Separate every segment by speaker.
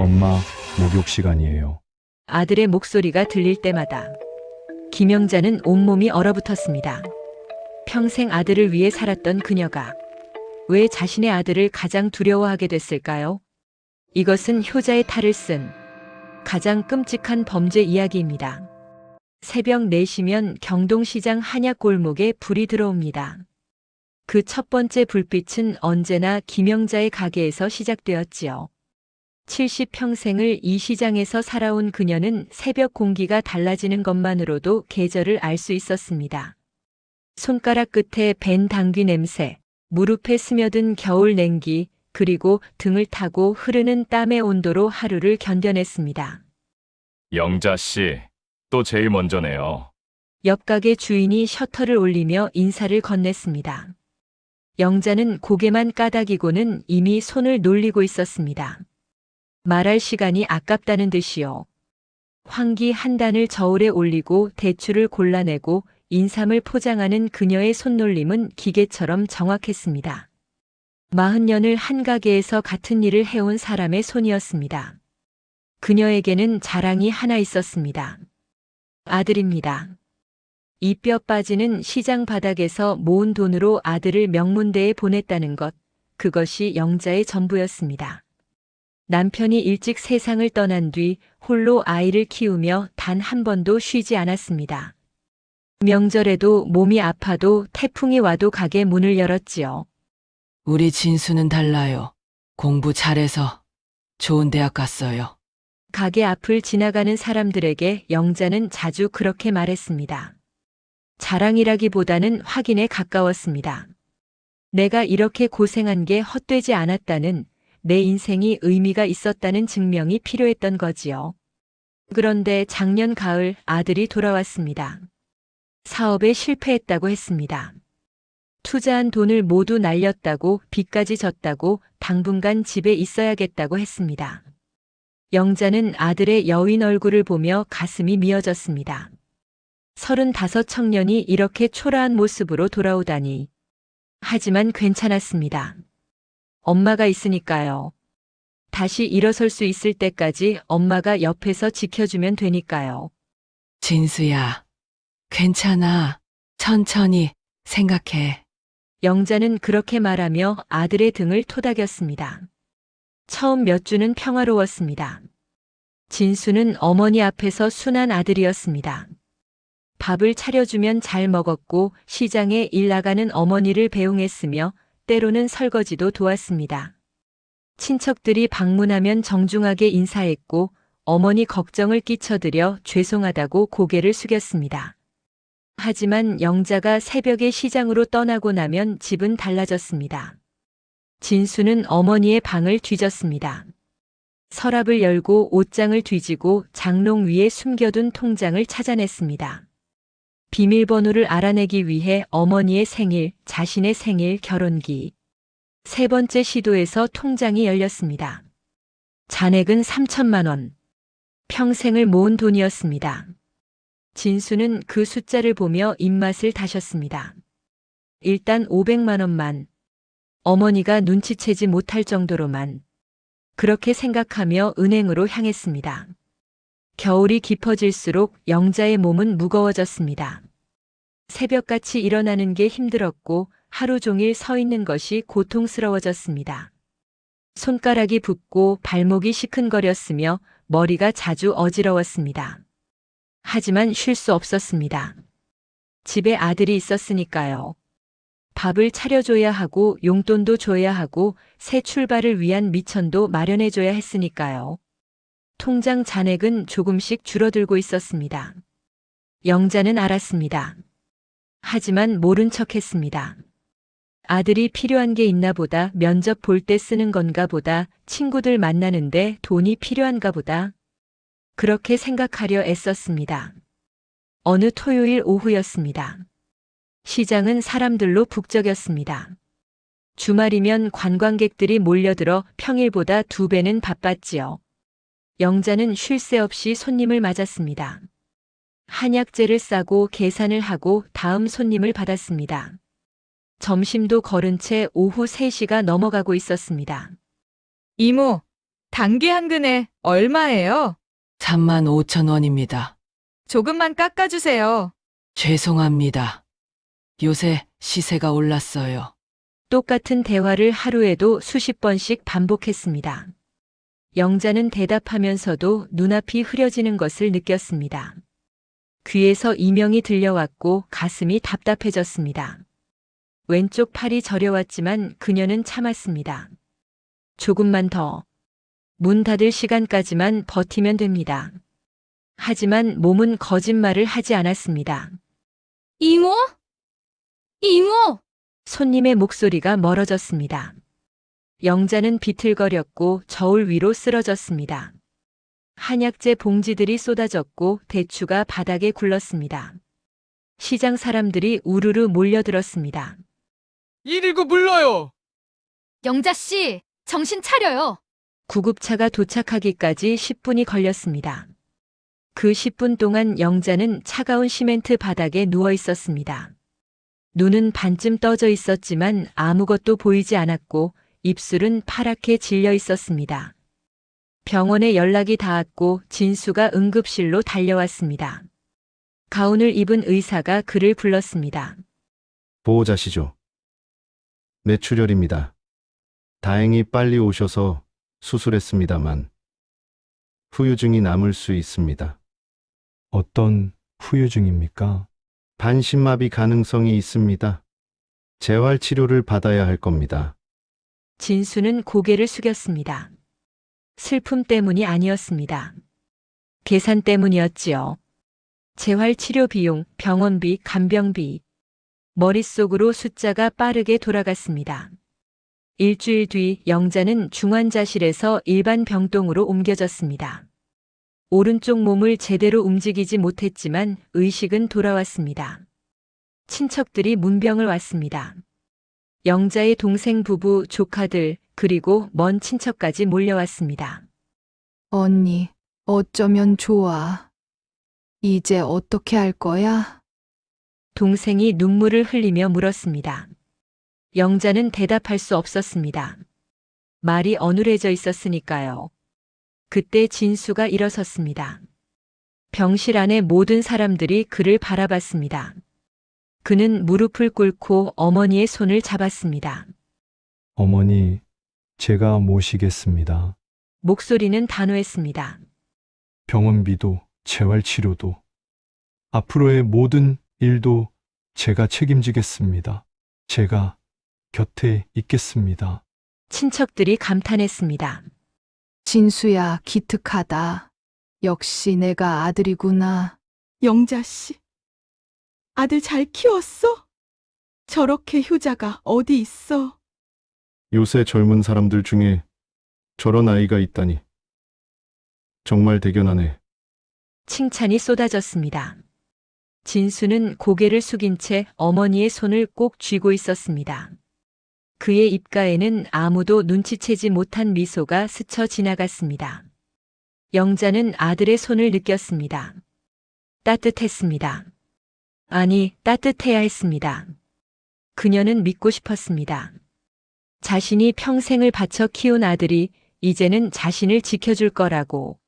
Speaker 1: 엄마, 목욕 시간이에요.
Speaker 2: 아들의 목소리가 들릴 때마다 김영자는 온몸이 얼어붙었습니다. 평생 아들을 위해 살았던 그녀가 왜 자신의 아들을 가장 두려워하게 됐을까요? 이것은 효자의 탈을 쓴 가장 끔찍한 범죄 이야기입니다. 새벽 4시면 경동시장 한약 골목에 불이 들어옵니다. 그 첫 번째 불빛은 언제나 김영자의 가게에서 시작되었지요. 70평생을 이 시장에서 살아온 그녀는 새벽 공기가 달라지는 것만으로도 계절을 알 수 있었습니다. 손가락 끝에 밴 당귀 냄새, 무릎에 스며든 겨울 냉기, 그리고 등을 타고 흐르는 땀의 온도로 하루를 견뎌냈습니다.
Speaker 3: 영자 씨, 또 제일 먼저네요.
Speaker 2: 옆 가게 주인이 셔터를 올리며 인사를 건넸습니다. 영자는 고개만 까닥이고는 이미 손을 놀리고 있었습니다. 말할 시간이 아깝다는 듯이요. 황기 한 단을 저울에 올리고 대추를 골라내고 인삼을 포장하는 그녀의 손놀림은 기계처럼 정확했습니다. 40년을 한 가게에서 같은 일을 해온 사람의 손이었습니다. 그녀에게는 자랑이 하나 있었습니다. 아들입니다. 이 뼈 빠지는 시장 바닥에서 모은 돈으로 아들을 명문대에 보냈다는 것, 그것이 영자의 전부였습니다. 남편이 일찍 세상을 떠난 뒤 홀로 아이를 키우며 단 한 번도 쉬지 않았습니다. 명절에도 몸이 아파도 태풍이 와도 가게 문을 열었지요.
Speaker 4: 우리 진수는 달라요. 공부 잘해서 좋은 대학 갔어요.
Speaker 2: 가게 앞을 지나가는 사람들에게 영자는 자주 그렇게 말했습니다. 자랑이라기보다는 확인에 가까웠습니다. 내가 이렇게 고생한 게 헛되지 않았다는, 내 인생이 의미가 있었다는 증명이 필요했던 거지요. 그런데 작년 가을 아들이 돌아왔습니다. 사업에 실패했다고 했습니다. 투자한 돈을 모두 날렸다고, 빚까지 졌다고, 당분간 집에 있어야겠다고 했습니다. 영자는 아들의 여윈 얼굴을 보며 가슴이 미어졌습니다. 35 청년이 이렇게 초라한 모습으로 돌아오다니. 하지만 괜찮았습니다. 엄마가 있으니까요. 다시 일어설 수 있을 때까지 엄마가 옆에서 지켜주면 되니까요.
Speaker 4: 진수야, 괜찮아. 천천히 생각해.
Speaker 2: 영자는 그렇게 말하며 아들의 등을 토닥였습니다. 처음 몇 주는 평화로웠습니다. 진수는 어머니 앞에서 순한 아들이었습니다. 밥을 차려주면 잘 먹었고 시장에 일 나가는 어머니를 배웅했으며 때로는 설거지도 도왔습니다. 친척들이 방문하면 정중하게 인사했고 어머니 걱정을 끼쳐드려 죄송하다고 고개를 숙였습니다. 하지만 영자가 새벽에 시장으로 떠나고 나면 집은 달라졌습니다. 진수는 어머니의 방을 뒤졌습니다. 서랍을 열고 옷장을 뒤지고 장롱 위에 숨겨둔 통장을 찾아냈습니다. 비밀번호를 알아내기 위해 어머니의 생일, 자신의 생일, 결혼기. 세 번째 시도에서 통장이 열렸습니다. 잔액은 3천만 원. 평생을 모은 돈이었습니다. 진수는 그 숫자를 보며 입맛을 다셨습니다. 일단 500만 원만. 어머니가 눈치채지 못할 정도로만. 그렇게 생각하며 은행으로 향했습니다. 겨울이 깊어질수록 영자의 몸은 무거워졌습니다. 새벽같이 일어나는 게 힘들었고 하루 종일 서 있는 것이 고통스러워졌습니다. 손가락이 붓고 발목이 시큰거렸으며 머리가 자주 어지러웠습니다. 하지만 쉴 수 없었습니다. 집에 아들이 있었으니까요. 밥을 차려줘야 하고 용돈도 줘야 하고 새 출발을 위한 미천도 마련해줘야 했으니까요. 통장 잔액은 조금씩 줄어들고 있었습니다. 영자는 알았습니다. 하지만 모른 척했습니다. 아들이 필요한 게 있나 보다, 면접 볼 때 쓰는 건가 보다, 친구들 만나는데 돈이 필요한가 보다. 그렇게 생각하려 애썼습니다. 어느 토요일 오후였습니다. 시장은 사람들로 북적였습니다. 주말이면 관광객들이 몰려들어 평일보다 2배는 바빴지요. 영자는 쉴 새 없이 손님을 맞았습니다. 한약재를 싸고 계산을 하고 다음 손님을 받았습니다. 점심도 거른 채 오후 3시가 넘어가고 있었습니다.
Speaker 5: 이모, 단기 한근에 얼마예요?
Speaker 4: 35,000원입니다.
Speaker 5: 조금만 깎아주세요.
Speaker 4: 죄송합니다. 요새 시세가 올랐어요.
Speaker 2: 똑같은 대화를 하루에도 수십 번씩 반복했습니다. 영자는 대답하면서도 눈앞이 흐려지는 것을 느꼈습니다. 귀에서 이명이 들려왔고 가슴이 답답해졌습니다. 왼쪽 팔이 저려왔지만 그녀는 참았습니다. 조금만 더. 문 닫을 시간까지만 버티면 됩니다. 하지만 몸은 거짓말을 하지 않았습니다.
Speaker 6: 이모? 이모!
Speaker 2: 손님의 목소리가 멀어졌습니다. 영자는 비틀거렸고 저울 위로 쓰러졌습니다. 한약재 봉지들이 쏟아졌고 대추가 바닥에 굴렀습니다. 시장 사람들이 우르르 몰려들었습니다.
Speaker 7: 119 불러요.
Speaker 6: 영자씨, 정신 차려요.
Speaker 2: 구급차가 도착하기까지 10분이 걸렸습니다. 그 10분 동안 영자는 차가운 시멘트 바닥에 누워 있었습니다. 눈은 반쯤 떠져 있었지만 아무것도 보이지 않았고 입술은 파랗게 질려 있었습니다. 병원에 연락이 닿았고 진수가 응급실로 달려왔습니다. 가운을 입은 의사가 그를 불렀습니다.
Speaker 8: 보호자시죠? 뇌출혈입니다. 다행히 빨리 오셔서 수술했습니다만 후유증이 남을 수 있습니다.
Speaker 1: 어떤 후유증입니까?
Speaker 8: 반신마비 가능성이 있습니다. 재활 치료를 받아야 할 겁니다.
Speaker 2: 진수는 고개를 숙였습니다. 슬픔 때문이 아니었습니다. 계산 때문이었지요. 재활 치료 비용, 병원비, 간병비. 머릿속으로 숫자가 빠르게 돌아갔습니다. 일주일 뒤 영자는 중환자실에서 일반 병동으로 옮겨졌습니다. 오른쪽 몸을 제대로 움직이지 못했지만 의식은 돌아왔습니다. 친척들이 문병을 왔습니다. 영자의 동생 부부, 조카들, 그리고 먼 친척까지 몰려왔습니다.
Speaker 9: 언니, 어쩌면 좋아. 이제 어떻게 할 거야?
Speaker 2: 동생이 눈물을 흘리며 물었습니다. 영자는 대답할 수 없었습니다. 말이 어눌해져 있었으니까요. 그때 진수가 일어섰습니다. 병실 안의 모든 사람들이 그를 바라봤습니다. 그는 무릎을 꿇고 어머니의 손을 잡았습니다.
Speaker 1: 어머니, 제가 모시겠습니다.
Speaker 2: 목소리는 단호했습니다.
Speaker 1: 병원비도 재활치료도 앞으로의 모든 일도 제가 책임지겠습니다. 제가 곁에 있겠습니다.
Speaker 2: 친척들이 감탄했습니다.
Speaker 9: 진수야, 기특하다. 역시 내가 아들이구나.
Speaker 10: 영자씨, 아들 잘 키웠어? 저렇게 효자가 어디 있어?
Speaker 8: 요새 젊은 사람들 중에 저런 아이가 있다니. 정말 대견하네.
Speaker 2: 칭찬이 쏟아졌습니다. 진수는 고개를 숙인 채 어머니의 손을 꼭 쥐고 있었습니다. 그의 입가에는 아무도 눈치채지 못한 미소가 스쳐 지나갔습니다. 영자는 아들의 손을 느꼈습니다. 따뜻했습니다. 아니, 따뜻해야 했습니다. 그녀는 믿고 싶었습니다. 자신이 평생을 바쳐 키운 아들이 이제는 자신을 지켜줄 거라고.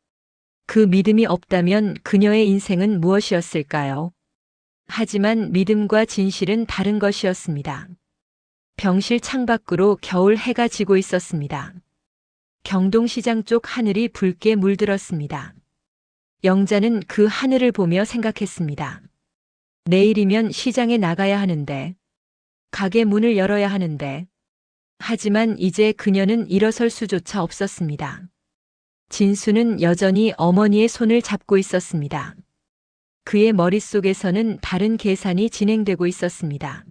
Speaker 2: 그 믿음이 없다면 그녀의 인생은 무엇이었을까요? 하지만 믿음과 진실은 다른 것이었습니다. 병실 창밖으로 겨울 해가 지고 있었습니다. 경동시장 쪽 하늘이 붉게 물들었습니다. 영자는 그 하늘을 보며 생각했습니다. 내일이면 시장에 나가야 하는데, 가게 문을 열어야 하는데, 하지만 이제 그녀는 일어설 수조차 없었습니다. 진수는 여전히 어머니의 손을 잡고 있었습니다. 그의 머릿속에서는 다른 계산이 진행되고 있었습니다.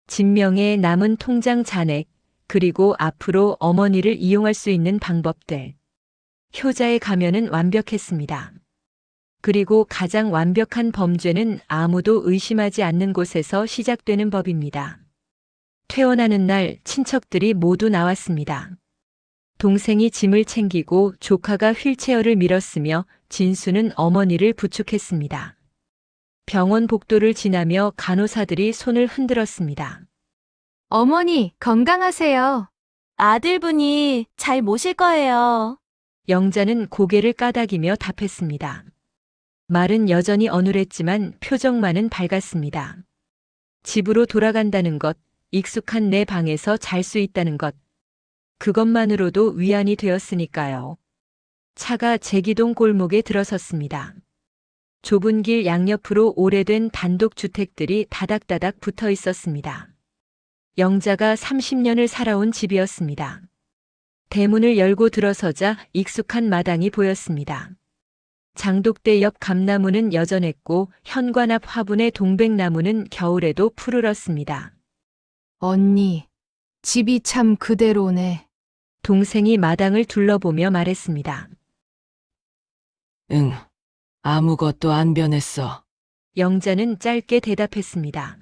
Speaker 2: 진명의 남은 통장 잔액, 그리고 앞으로 어머니를 이용할 수 있는 방법들. 효자의 가면은 완벽했습니다. 그리고 가장 완벽한 범죄는 아무도 의심하지 않는 곳에서 시작되는 법입니다. 퇴원하는 날 친척들이 모두 나왔습니다. 동생이 짐을 챙기고 조카가 휠체어를 밀었으며 진수는 어머니를 부축했습니다. 병원 복도를 지나며 간호사들이 손을 흔들었습니다.
Speaker 6: 어머니, 건강하세요. 아들분이 잘 모실 거예요.
Speaker 2: 영자는 고개를 까닥이며 답했습니다. 말은 여전히 어눌했지만 표정만은 밝았습니다. 집으로 돌아간다는 것, 익숙한 내 방에서 잘 수 있다는 것, 그것만으로도 위안이 되었으니까요. 차가 제기동 골목에 들어섰습니다. 좁은 길 양옆으로 오래된 단독주택들이 다닥다닥 붙어 있었습니다. 영자가 30년을 살아온 집이었습니다. 대문을 열고 들어서자 익숙한 마당이 보였습니다. 장독대 옆 감나무는 여전했고 현관 앞 화분의 동백나무는 겨울에도 푸르렀습니다.
Speaker 9: 언니, 집이 참 그대로네.
Speaker 2: 동생이 마당을 둘러보며 말했습니다.
Speaker 4: 응. 아무것도 안 변했어.
Speaker 2: 영자는 짧게 대답했습니다.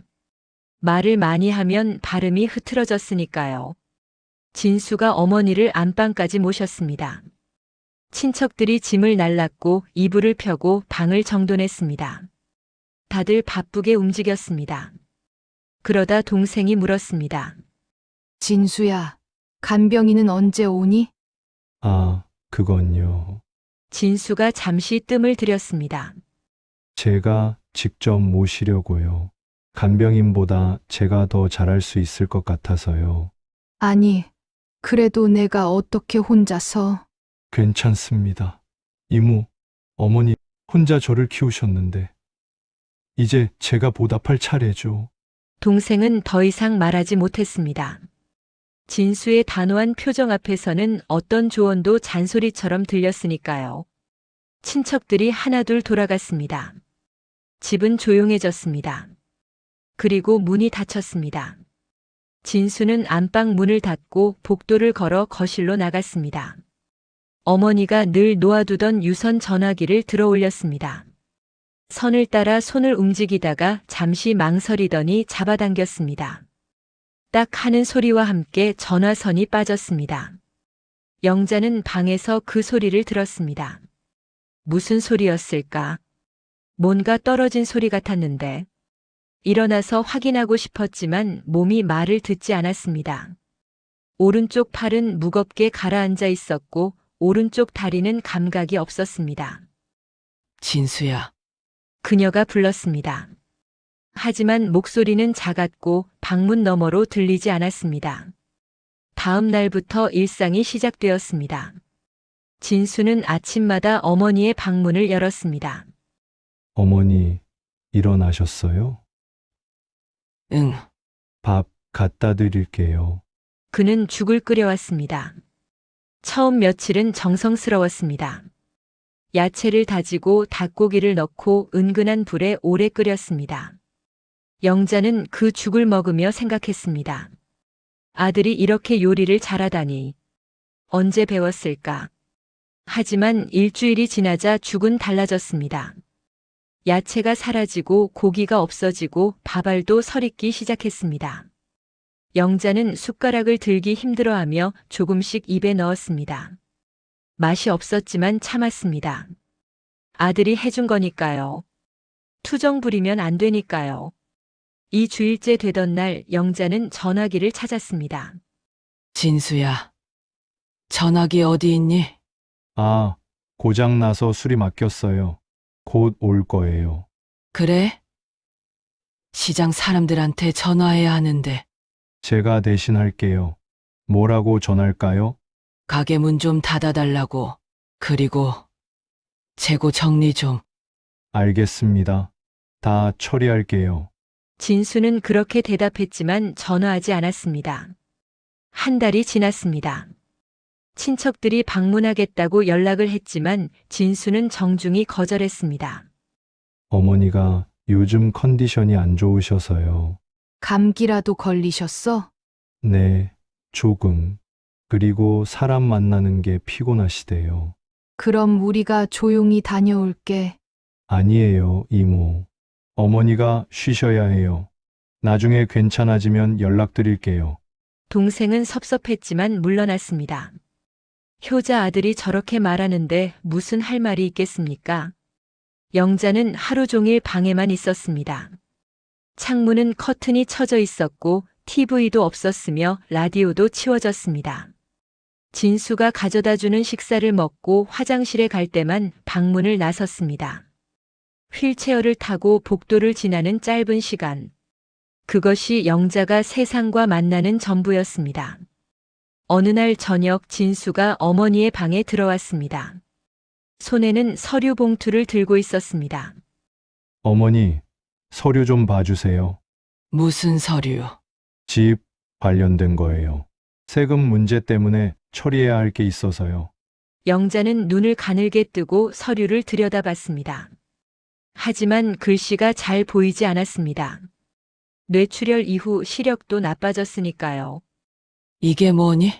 Speaker 2: 말을 많이 하면 발음이 흐트러졌으니까요. 진수가 어머니를 안방까지 모셨습니다. 친척들이 짐을 날랐고 이불을 펴고 방을 정돈했습니다. 다들 바쁘게 움직였습니다. 그러다 동생이 물었습니다.
Speaker 9: 진수야, 간병이는 언제 오니?
Speaker 1: 아, 그건요.
Speaker 2: 진수가 잠시 뜸을 들였습니다.
Speaker 1: 제가 직접 모시려고요. 간병인보다 제가 더 잘할 수 있을 것 같아서요.
Speaker 9: 아니, 그래도 내가 어떻게 혼자서.
Speaker 1: 괜찮습니다. 이모, 어머니 혼자 저를 키우셨는데 이제 제가 보답할 차례죠.
Speaker 2: 동생은 더 이상 말하지 못했습니다. 진수의 단호한 표정 앞에서는 어떤 조언도 잔소리처럼 들렸으니까요. 친척들이 하나둘 돌아갔습니다. 집은 조용해졌습니다. 그리고 문이 닫혔습니다. 진수는 안방 문을 닫고 복도를 걸어 거실로 나갔습니다. 어머니가 늘 놓아두던 유선 전화기를 들어 올렸습니다. 선을 따라 손을 움직이다가 잠시 망설이더니 잡아당겼습니다. 딱 하는 소리와 함께 전화선이 빠졌습니다. 영자는 방에서 그 소리를 들었습니다. 무슨 소리였을까? 뭔가 떨어진 소리 같았는데 일어나서 확인하고 싶었지만 몸이 말을 듣지 않았습니다. 오른쪽 팔은 무겁게 가라앉아 있었고 오른쪽 다리는 감각이 없었습니다.
Speaker 4: 진수야.
Speaker 2: 그녀가 불렀습니다. 하지만 목소리는 작았고 방문 너머로 들리지 않았습니다. 다음 날부터 일상이 시작되었습니다. 진수는 아침마다 어머니의 방문을 열었습니다.
Speaker 1: 어머니, 일어나셨어요?
Speaker 4: 응.
Speaker 1: 밥 갖다 드릴게요.
Speaker 2: 그는 죽을 끓여왔습니다. 처음 며칠은 정성스러웠습니다. 야채를 다지고 닭고기를 넣고 은근한 불에 오래 끓였습니다. 영자는 그 죽을 먹으며 생각했습니다. 아들이 이렇게 요리를 잘하다니. 언제 배웠을까? 하지만 일주일이 지나자 죽은 달라졌습니다. 야채가 사라지고 고기가 없어지고 밥알도 서리기 시작했습니다. 영자는 숟가락을 들기 힘들어하며 조금씩 입에 넣었습니다. 맛이 없었지만 참았습니다. 아들이 해준 거니까요. 투정 부리면 안 되니까요. 2주일째 되던 날 영자는 전화기를 찾았습니다.
Speaker 4: 진수야. 전화기 어디 있니?
Speaker 1: 아, 고장나서 수리 맡겼어요. 곧 올 거예요.
Speaker 4: 그래? 시장 사람들한테 전화해야 하는데
Speaker 1: 제가 대신 할게요. 뭐라고 전할까요?
Speaker 4: 가게 문 좀 닫아달라고. 그리고 재고 정리 좀.
Speaker 1: 알겠습니다. 다 처리할게요.
Speaker 2: 진수는 그렇게 대답했지만 전화하지 않았습니다. 한 달이 지났습니다. 친척들이 방문하겠다고 연락을 했지만 진수는 정중히 거절했습니다.
Speaker 1: 어머니가 요즘 컨디션이 안 좋으셔서요.
Speaker 9: 감기라도 걸리셨어?
Speaker 1: 네, 조금. 그리고 사람 만나는 게 피곤하시대요.
Speaker 9: 그럼 우리가 조용히 다녀올게.
Speaker 1: 아니에요, 이모. 어머니가 쉬셔야 해요. 나중에 괜찮아지면 연락드릴게요.
Speaker 2: 동생은 섭섭했지만 물러났습니다. 효자 아들이 저렇게 말하는데 무슨 할 말이 있겠습니까? 영자는 하루 종일 방에만 있었습니다. 창문은 커튼이 쳐져 있었고 TV도 없었으며 라디오도 치워졌습니다. 진수가 가져다 주는 식사를 먹고 화장실에 갈 때만 방문을 나섰습니다. 휠체어를 타고 복도를 지나는 짧은 시간. 그것이 영자가 세상과 만나는 전부였습니다. 어느 날 저녁 진수가 어머니의 방에 들어왔습니다. 손에는 서류 봉투를 들고 있었습니다.
Speaker 1: 어머니, 서류 좀 봐주세요.
Speaker 4: 무슨 서류?
Speaker 1: 집 관련된 거예요. 세금 문제 때문에 처리해야 할 게 있어서요.
Speaker 2: 영자는 눈을 가늘게 뜨고 서류를 들여다봤습니다. 하지만 글씨가 잘 보이지 않았습니다. 뇌출혈 이후 시력도 나빠졌으니까요.
Speaker 4: 이게 뭐니?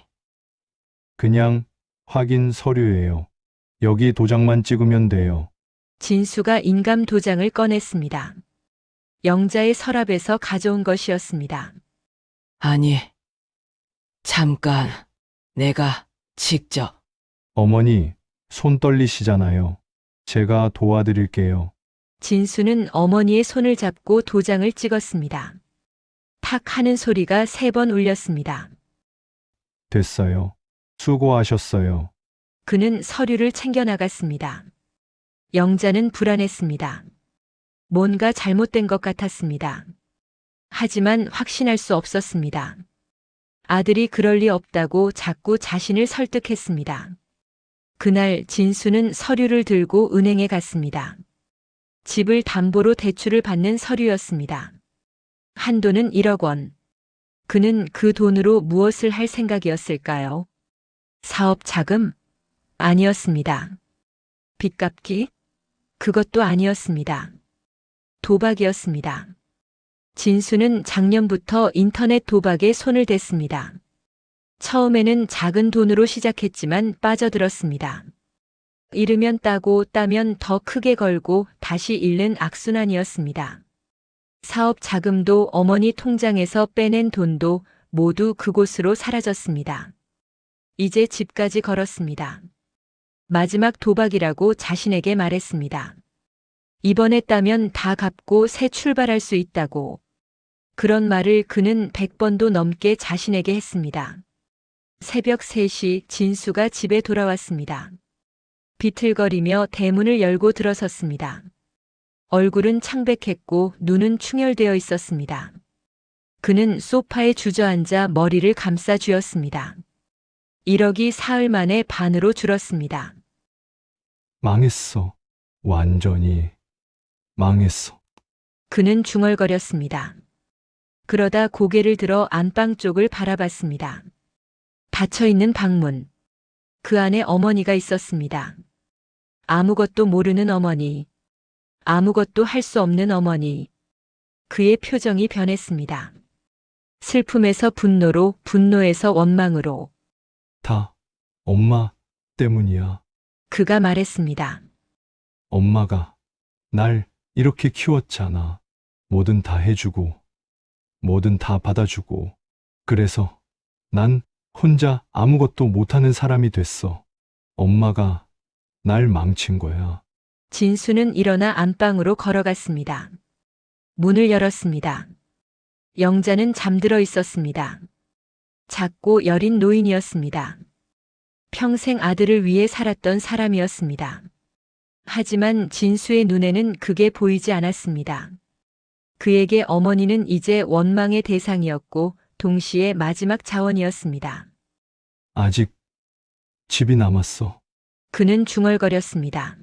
Speaker 1: 그냥 확인 서류예요. 여기 도장만 찍으면 돼요.
Speaker 2: 진수가 인감 도장을 꺼냈습니다. 영자의 서랍에서 가져온 것이었습니다.
Speaker 4: 아니, 잠깐. 내가 직접.
Speaker 1: 어머니, 손 떨리시잖아요. 제가 도와드릴게요.
Speaker 2: 진수는 어머니의 손을 잡고 도장을 찍었습니다. 탁 하는 소리가 3번 울렸습니다.
Speaker 1: 됐어요. 수고하셨어요.
Speaker 2: 그는 서류를 챙겨 나갔습니다. 영자는 불안했습니다. 뭔가 잘못된 것 같았습니다. 하지만 확신할 수 없었습니다. 아들이 그럴 리 없다고 자꾸 자신을 설득했습니다. 그날 진수는 서류를 들고 은행에 갔습니다. 집을 담보로 대출을 받는 서류였습니다. 한도는 1억 원. 그는 그 돈으로 무엇을 할 생각이었을까요? 사업 자금? 아니었습니다. 빚 갚기? 그것도 아니었습니다. 도박이었습니다. 진수는 작년부터 인터넷 도박에 손을 댔습니다. 처음에는 작은 돈으로 시작했지만 빠져들었습니다. 잃으면 따고 따면 더 크게 걸고 다시 잃는 악순환이었습니다. 사업 자금도 어머니 통장에서 빼낸 돈도 모두 그곳으로 사라졌습니다. 이제 집까지 걸었습니다. 마지막 도박이라고 자신에게 말했습니다. 이번에 따면 다 갚고 새 출발할 수 있다고. 그런 말을 그는 100번도 넘게 자신에게 했습니다. 새벽 3시 진수가 집에 돌아왔습니다. 비틀거리며 대문을 열고 들어섰습니다. 얼굴은 창백했고 눈은 충혈되어 있었습니다. 그는 소파에 주저앉아 머리를 감싸 쥐었습니다. 1억이 사흘 만에 반으로 줄었습니다.
Speaker 1: 망했어. 완전히 망했어.
Speaker 2: 그는 중얼거렸습니다. 그러다 고개를 들어 안방 쪽을 바라봤습니다. 닫혀있는 방문. 그 안에 어머니가 있었습니다. 아무것도 모르는 어머니. 아무것도 할 수 없는 어머니. 그의 표정이 변했습니다. 슬픔에서 분노로, 분노에서 원망으로.
Speaker 1: 다 엄마 때문이야.
Speaker 2: 그가 말했습니다.
Speaker 1: 엄마가 날 이렇게 키웠잖아. 뭐든 다 해주고, 뭐든 다 받아주고. 그래서 난 혼자 아무것도 못하는 사람이 됐어. 엄마가 날 망친 거야.
Speaker 2: 진수는 일어나 안방으로 걸어갔습니다. 문을 열었습니다. 영자는 잠들어 있었습니다. 작고 여린 노인이었습니다. 평생 아들을 위해 살았던 사람이었습니다. 하지만 진수의 눈에는 그게 보이지 않았습니다. 그에게 어머니는 이제 원망의 대상이었고 동시에 마지막 자원이었습니다.
Speaker 1: 아직 집이 남았어.
Speaker 2: 그는 중얼거렸습니다.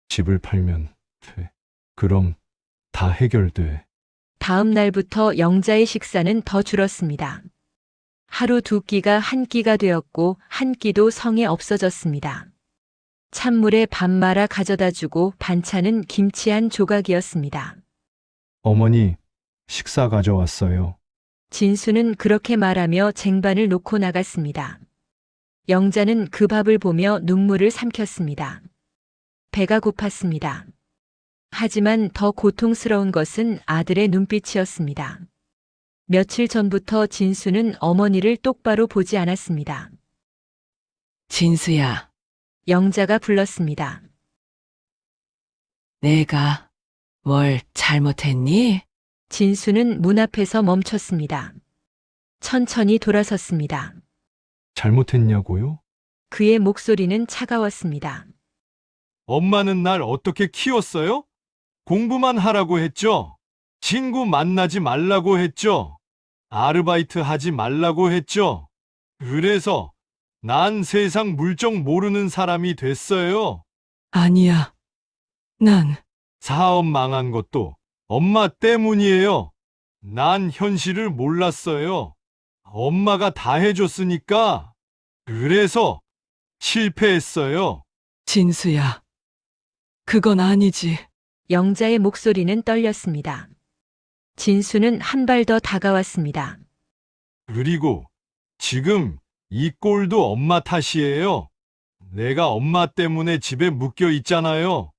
Speaker 1: 집을 팔면 돼. 그럼 다 해결돼.
Speaker 2: 다음 날부터 영자의 식사는 더 줄었습니다. 하루 2끼가 1끼가 되었고 1끼도 성에 없어졌습니다. 찬물에 밥 말아 가져다 주고 반찬은 김치 한 조각이었습니다.
Speaker 1: 어머니, 식사 가져왔어요.
Speaker 2: 진수는 그렇게 말하며 쟁반을 놓고 나갔습니다. 영자는 그 밥을 보며 눈물을 삼켰습니다. 배가 고팠습니다. 하지만 더 고통스러운 것은 아들의 눈빛이었습니다. 며칠 전부터 진수는 어머니를 똑바로 보지 않았습니다.
Speaker 4: 진수야,
Speaker 2: 영자가 불렀습니다.
Speaker 4: 내가 뭘 잘못했니?
Speaker 2: 진수는 문 앞에서 멈췄습니다. 천천히 돌아섰습니다.
Speaker 1: 잘못했냐고요?
Speaker 2: 그의 목소리는 차가웠습니다.
Speaker 11: 엄마는 날 어떻게 키웠어요? 공부만 하라고 했죠? 친구 만나지 말라고 했죠? 아르바이트 하지 말라고 했죠? 그래서 난 세상 물정 모르는 사람이 됐어요.
Speaker 4: 아니야. 난
Speaker 11: 사업 망한 것도 엄마 때문이에요. 난 현실을 몰랐어요. 엄마가 다 해줬으니까. 그래서 실패했어요.
Speaker 4: 진수야. 그건 아니지.
Speaker 2: 영자의 목소리는 떨렸습니다. 진수는 한 발 더 다가왔습니다.
Speaker 11: 그리고 지금 이 꼴도 엄마 탓이에요. 내가 엄마 때문에 집에 묶여 있잖아요.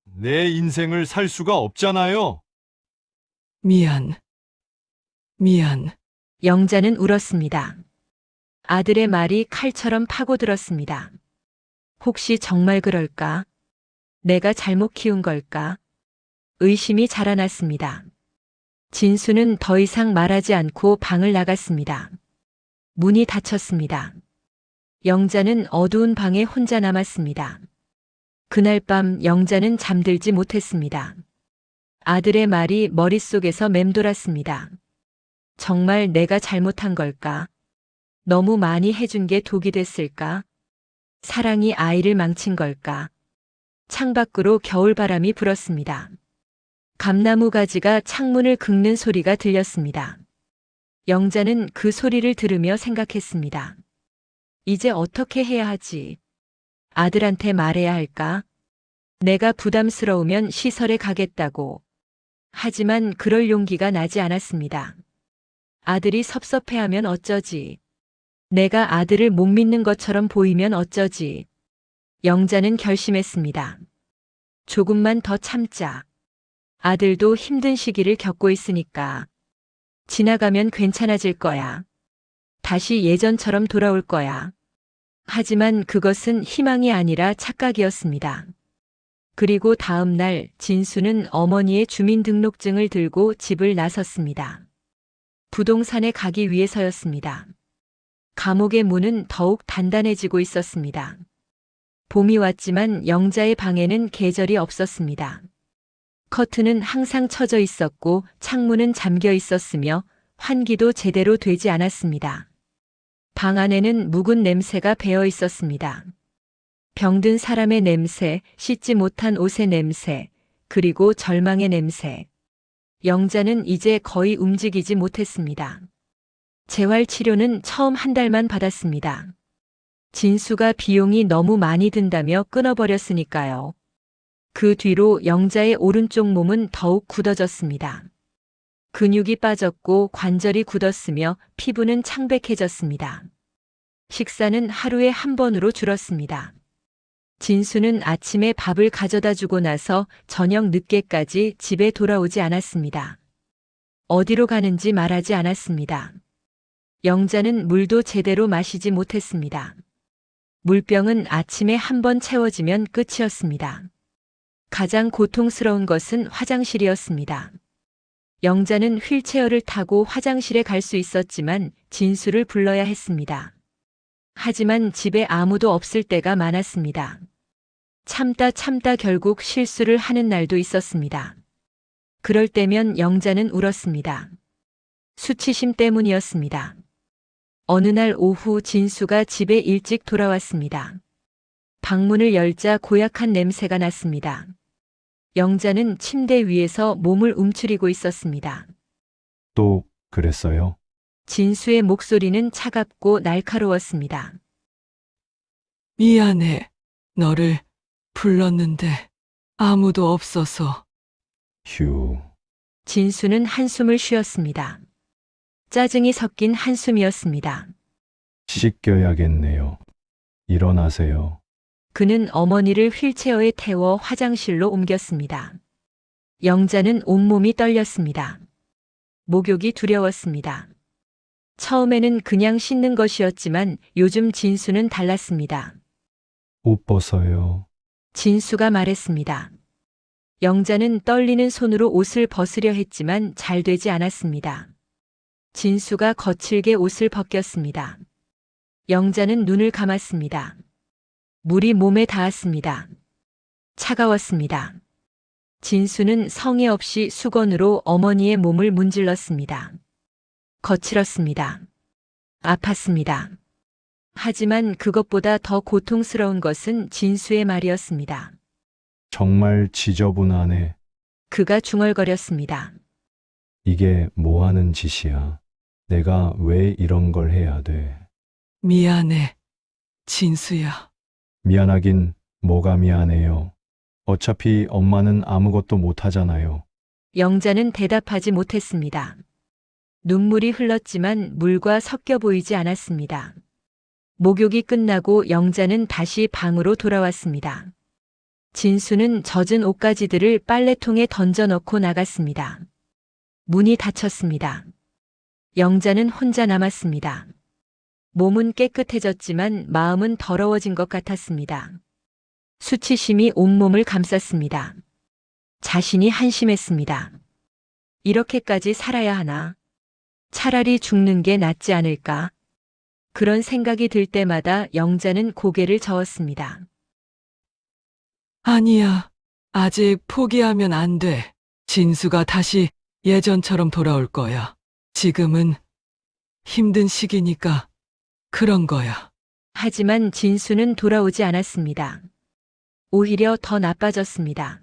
Speaker 11: 내 인생을 살 수가 없잖아요.
Speaker 4: 미안.
Speaker 2: 영자는 울었습니다. 아들의 말이 칼처럼 파고들었습니다. 혹시 정말 그럴까? 내가 잘못 키운 걸까? 의심이 자라났습니다. 진수는 더 이상 말하지 않고 방을 나갔습니다. 문이 닫혔습니다. 영자는 어두운 방에 혼자 남았습니다. 그날 밤 영자는 잠들지 못했습니다. 아들의 말이 머릿속에서 맴돌았습니다. 정말 내가 잘못한 걸까? 너무 많이 해준 게 독이 됐을까? 사랑이 아이를 망친 걸까? 창밖으로 겨울바람이 불었습니다. 감나무 가지가 창문을 긁는 소리가 들렸습니다. 영자는 그 소리를 들으며 생각했습니다. 이제 어떻게 해야 하지? 아들한테 말해야 할까? 내가 부담스러우면 시설에 가겠다고. 하지만 그럴 용기가 나지 않았습니다. 아들이 섭섭해하면 어쩌지? 내가 아들을 못 믿는 것처럼 보이면 어쩌지? 영자는 결심했습니다. 조금만 더 참자. 아들도 힘든 시기를 겪고 있으니까. 지나가면 괜찮아질 거야. 다시 예전처럼 돌아올 거야. 하지만 그것은 희망이 아니라 착각이었습니다. 그리고 다음 날 진수는 어머니의 주민등록증을 들고 집을 나섰습니다. 부동산에 가기 위해서였습니다. 감옥의 문은 더욱 단단해지고 있었습니다. 봄이 왔지만 영자의 방에는 계절이 없었습니다. 커튼은 항상 쳐져 있었고 창문은 잠겨 있었으며 환기도 제대로 되지 않았습니다. 방 안에는 묵은 냄새가 배어 있었습니다. 병든 사람의 냄새, 씻지 못한 옷의 냄새, 그리고 절망의 냄새. 영자는 이제 거의 움직이지 못했습니다. 재활치료는 처음 한 달만 받았습니다. 진수가 비용이 너무 많이 든다며 끊어버렸으니까요. 그 뒤로 영자의 오른쪽 몸은 더욱 굳어졌습니다. 근육이 빠졌고 관절이 굳었으며 피부는 창백해졌습니다. 식사는 하루에 한 번으로 줄었습니다. 진수는 아침에 밥을 가져다 주고 나서 저녁 늦게까지 집에 돌아오지 않았습니다. 어디로 가는지 말하지 않았습니다. 영자는 물도 제대로 마시지 못했습니다. 물병은 아침에 한 번 채워지면 끝이었습니다. 가장 고통스러운 것은 화장실이었습니다. 영자는 휠체어를 타고 화장실에 갈 수 있었지만 진수를 불러야 했습니다. 하지만 집에 아무도 없을 때가 많았습니다. 참다 결국 실수를 하는 날도 있었습니다. 그럴 때면 영자는 울었습니다. 수치심 때문이었습니다. 어느 날 오후 진수가 집에 일찍 돌아왔습니다. 방문을 열자 고약한 냄새가 났습니다. 영자는 침대 위에서 몸을 움츠리고 있었습니다.
Speaker 1: 또 그랬어요?
Speaker 2: 진수의 목소리는 차갑고 날카로웠습니다.
Speaker 4: 미안해. 너를 불렀는데 아무도 없어서.
Speaker 1: 휴.
Speaker 2: 진수는 한숨을 쉬었습니다. 짜증이 섞인 한숨이었습니다.
Speaker 1: 씻겨야겠네요. 일어나세요.
Speaker 2: 그는 어머니를 휠체어에 태워 화장실로 옮겼습니다. 영자는 온몸이 떨렸습니다. 목욕이 두려웠습니다. 처음에는 그냥 씻는 것이었지만 요즘 진수는 달랐습니다.
Speaker 1: 옷 벗어요.
Speaker 2: 진수가 말했습니다. 영자는 떨리는 손으로 옷을 벗으려 했지만 잘 되지 않았습니다. 진수가 거칠게 옷을 벗겼습니다. 영자는 눈을 감았습니다. 물이 몸에 닿았습니다. 차가웠습니다. 진수는 성의 없이 수건으로 어머니의 몸을 문질렀습니다. 거칠었습니다. 아팠습니다. 하지만 그것보다 더 고통스러운 것은 진수의 말이었습니다.
Speaker 1: 정말 지저분하네.
Speaker 2: 그가 중얼거렸습니다.
Speaker 1: 이게 뭐 하는 짓이야. 내가 왜 이런 걸 해야 돼.
Speaker 4: 미안해, 진수야.
Speaker 1: 미안하긴 뭐가 미안해요. 어차피 엄마는 아무것도 못 하잖아요.
Speaker 2: 영자는 대답하지 못했습니다. 눈물이 흘렀지만 물과 섞여 보이지 않았습니다. 목욕이 끝나고 영자는 다시 방으로 돌아왔습니다. 진수는 젖은 옷가지들을 빨래통에 던져넣고 나갔습니다. 문이 닫혔습니다. 영자는 혼자 남았습니다. 몸은 깨끗해졌지만 마음은 더러워진 것 같았습니다. 수치심이 온몸을 감쌌습니다. 자신이 한심했습니다. 이렇게까지 살아야 하나? 차라리 죽는 게 낫지 않을까? 그런 생각이 들 때마다 영자는 고개를 저었습니다.
Speaker 4: 아니야. 아직 포기하면 안 돼. 진수가 다시 예전처럼 돌아올 거야. 지금은 힘든 시기니까 그런 거야.
Speaker 2: 하지만 진수는 돌아오지 않았습니다. 오히려 더 나빠졌습니다.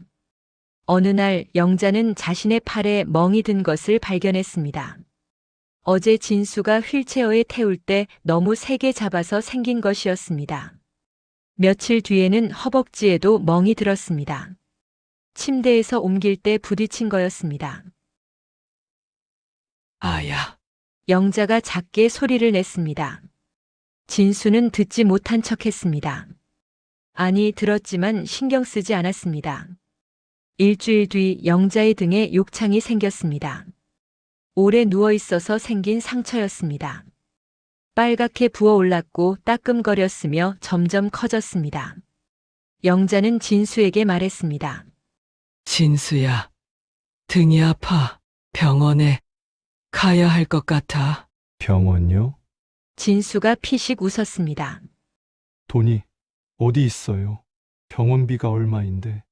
Speaker 2: 어느 날 영자는 자신의 팔에 멍이 든 것을 발견했습니다. 어제 진수가 휠체어에 태울 때 너무 세게 잡아서 생긴 것이었습니다. 며칠 뒤에는 허벅지에도 멍이 들었습니다. 침대에서 옮길 때 부딪힌 거였습니다.
Speaker 4: 아야.
Speaker 2: 영자가 작게 소리를 냈습니다. 진수는 듣지 못한 척했습니다. 아니, 들었지만 신경 쓰지 않았습니다. 일주일 뒤 영자의 등에 욕창이 생겼습니다. 오래 누워 있어서 생긴 상처였습니다. 빨갛게 부어올랐고 따끔거렸으며 점점 커졌습니다. 영자는 진수에게 말했습니다.
Speaker 4: 진수야. 등이 아파. 병원에 가야 할 것 같아.
Speaker 1: 병원요?
Speaker 2: 진수가 피식 웃었습니다.
Speaker 1: 돈이 어디 있어요? 병원비가 얼마인데.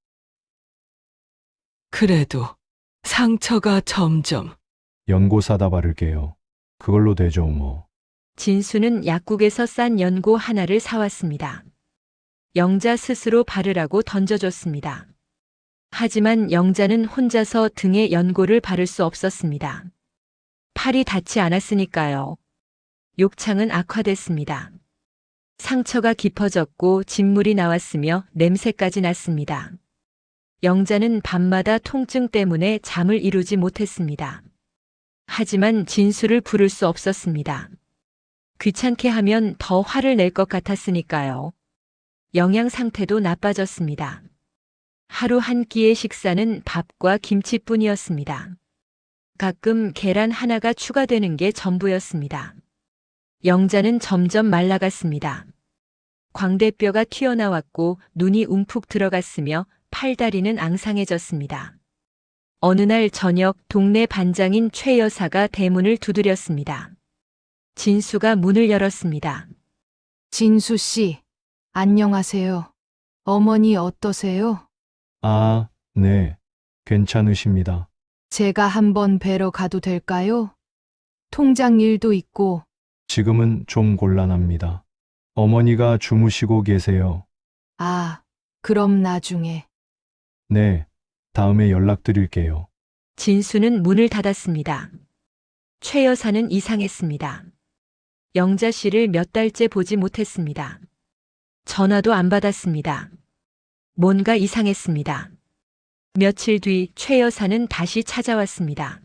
Speaker 4: 그래도 상처가 점점.
Speaker 1: 연고 사다 바를게요. 그걸로 되죠 뭐.
Speaker 2: 진수는 약국에서 싼 연고 하나를 사왔습니다. 영자 스스로 바르라고 던져줬습니다. 하지만 영자는 혼자서 등에 연고를 바를 수 없었습니다. 팔이 닿지 않았으니까요. 욕창은 악화됐습니다. 상처가 깊어졌고 진물이 나왔으며 냄새까지 났습니다. 영자는 밤마다 통증 때문에 잠을 이루지 못했습니다. 하지만 진수를 부를 수 없었습니다. 귀찮게 하면 더 화를 낼 것 같았으니까요. 영양 상태도 나빠졌습니다. 하루 한 끼의 식사는 밥과 김치뿐이었습니다. 가끔 계란 하나가 추가되는 게 전부였습니다. 영자는 점점 말라갔습니다. 광대뼈가 튀어나왔고 눈이 움푹 들어갔으며 팔다리는 앙상해졌습니다. 어느 날 저녁 동네 반장인 최 여사가 대문을 두드렸습니다. 진수가 문을 열었습니다.
Speaker 9: 진수 씨, 안녕하세요. 어머니 어떠세요?
Speaker 1: 아, 네. 괜찮으십니다.
Speaker 9: 제가 한번 뵈러 가도 될까요? 통장 일도 있고.
Speaker 1: 지금은 좀 곤란합니다. 어머니가 주무시고 계세요.
Speaker 9: 아, 그럼 나중에.
Speaker 1: 네. 다음에 연락드릴게요.
Speaker 2: 진수는 문을 닫았습니다. 최 여사는 이상했습니다. 영자 씨를 몇 달째 보지 못했습니다. 전화도 안 받았습니다. 뭔가 이상했습니다. 며칠 뒤 최 여사는 다시 찾아왔습니다.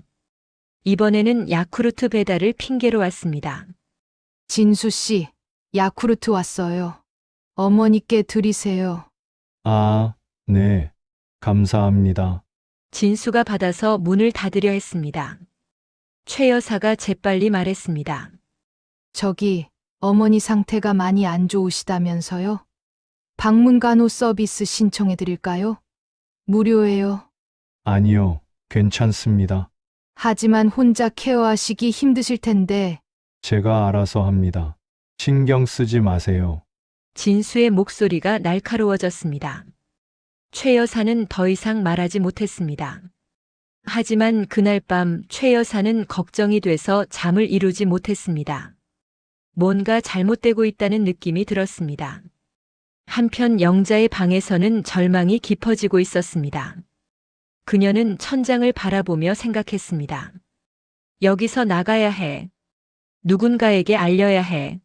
Speaker 2: 이번에는 야쿠르트 배달을 핑계로 왔습니다.
Speaker 9: 진수 씨, 야쿠르트 왔어요. 어머니께 드리세요.
Speaker 1: 아, 네. 감사합니다.
Speaker 2: 진수가 받아서 문을 닫으려 했습니다. 최 여사가 재빨리 말했습니다.
Speaker 9: 저기, 어머니 상태가 많이 안 좋으시다면서요? 방문 간호 서비스 신청해 드릴까요? 무료예요.
Speaker 1: 아니요. 괜찮습니다.
Speaker 9: 하지만 혼자 케어하시기 힘드실 텐데.
Speaker 1: 제가 알아서 합니다. 신경 쓰지 마세요.
Speaker 2: 진수의 목소리가 날카로워졌습니다. 최 여사는 더 이상 말하지 못했습니다. 하지만 그날 밤 최 여사는 걱정이 돼서 잠을 이루지 못했습니다. 뭔가 잘못되고 있다는 느낌이 들었습니다. 한편 영자의 방에서는 절망이 깊어지고 있었습니다. 그녀는 천장을 바라보며 생각했습니다. 여기서 나가야 해. 누군가에게 알려야 해.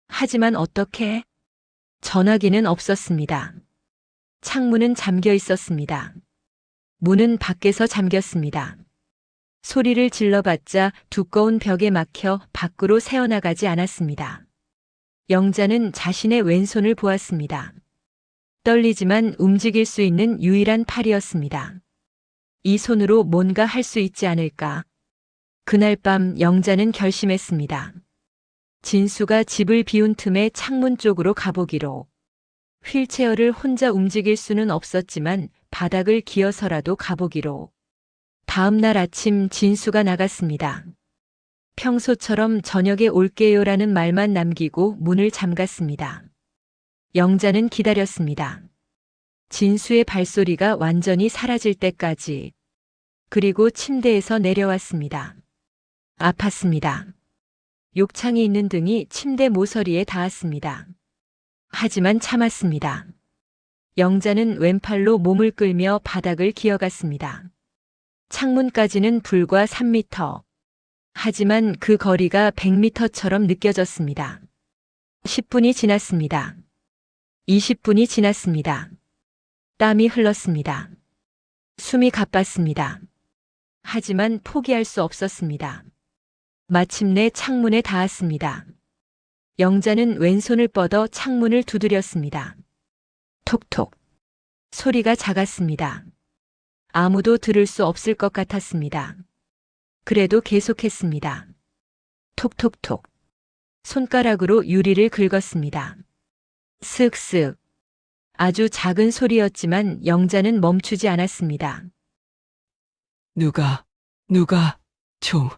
Speaker 2: 하지만 어떻게? 전화기는 없었습니다. 창문은 잠겨 있었습니다. 문은 밖에서 잠겼습니다. 소리를 질러봤자 두꺼운 벽에 막혀 밖으로 새어나가지 않았습니다. 영자는 자신의 왼손을 보았습니다. 떨리지만 움직일 수 있는 유일한 팔이었습니다. 이 손으로 뭔가 할 수 있지 않을까? 그날 밤 영자는 결심했습니다. 진수가 집을 비운 틈에 창문 쪽으로 가보기로. 휠체어를 혼자 움직일 수는 없었지만 바닥을 기어서라도 가보기로. 다음 날 아침 진수가 나갔습니다. 평소처럼 저녁에 올게요라는 말만 남기고 문을 잠갔습니다. 영자는 기다렸습니다. 진수의 발소리가 완전히 사라질 때까지. 그리고 침대에서 내려왔습니다. 아팠습니다. 욕창이 있는 등이 침대 모서리에 닿았습니다. 하지만 참았습니다. 영자는 왼팔로 몸을 끌며 바닥을 기어갔습니다. 창문까지는 불과 3미터. 하지만 그 거리가 100미터처럼 느껴졌습니다. 10분이 지났습니다. 20분이 지났습니다. 땀이 흘렀습니다. 숨이 가빴습니다. 하지만 포기할 수 없었습니다. 마침내 창문에 닿았습니다. 영자는 왼손을 뻗어 창문을 두드렸습니다. 톡톡. 소리가 작았습니다. 아무도 들을 수 없을 것 같았습니다. 그래도 계속했습니다. 톡톡톡. 손가락으로 유리를 긁었습니다. 쓱쓱. 아주 작은 소리였지만 영자는 멈추지 않았습니다.
Speaker 4: 누가 좀.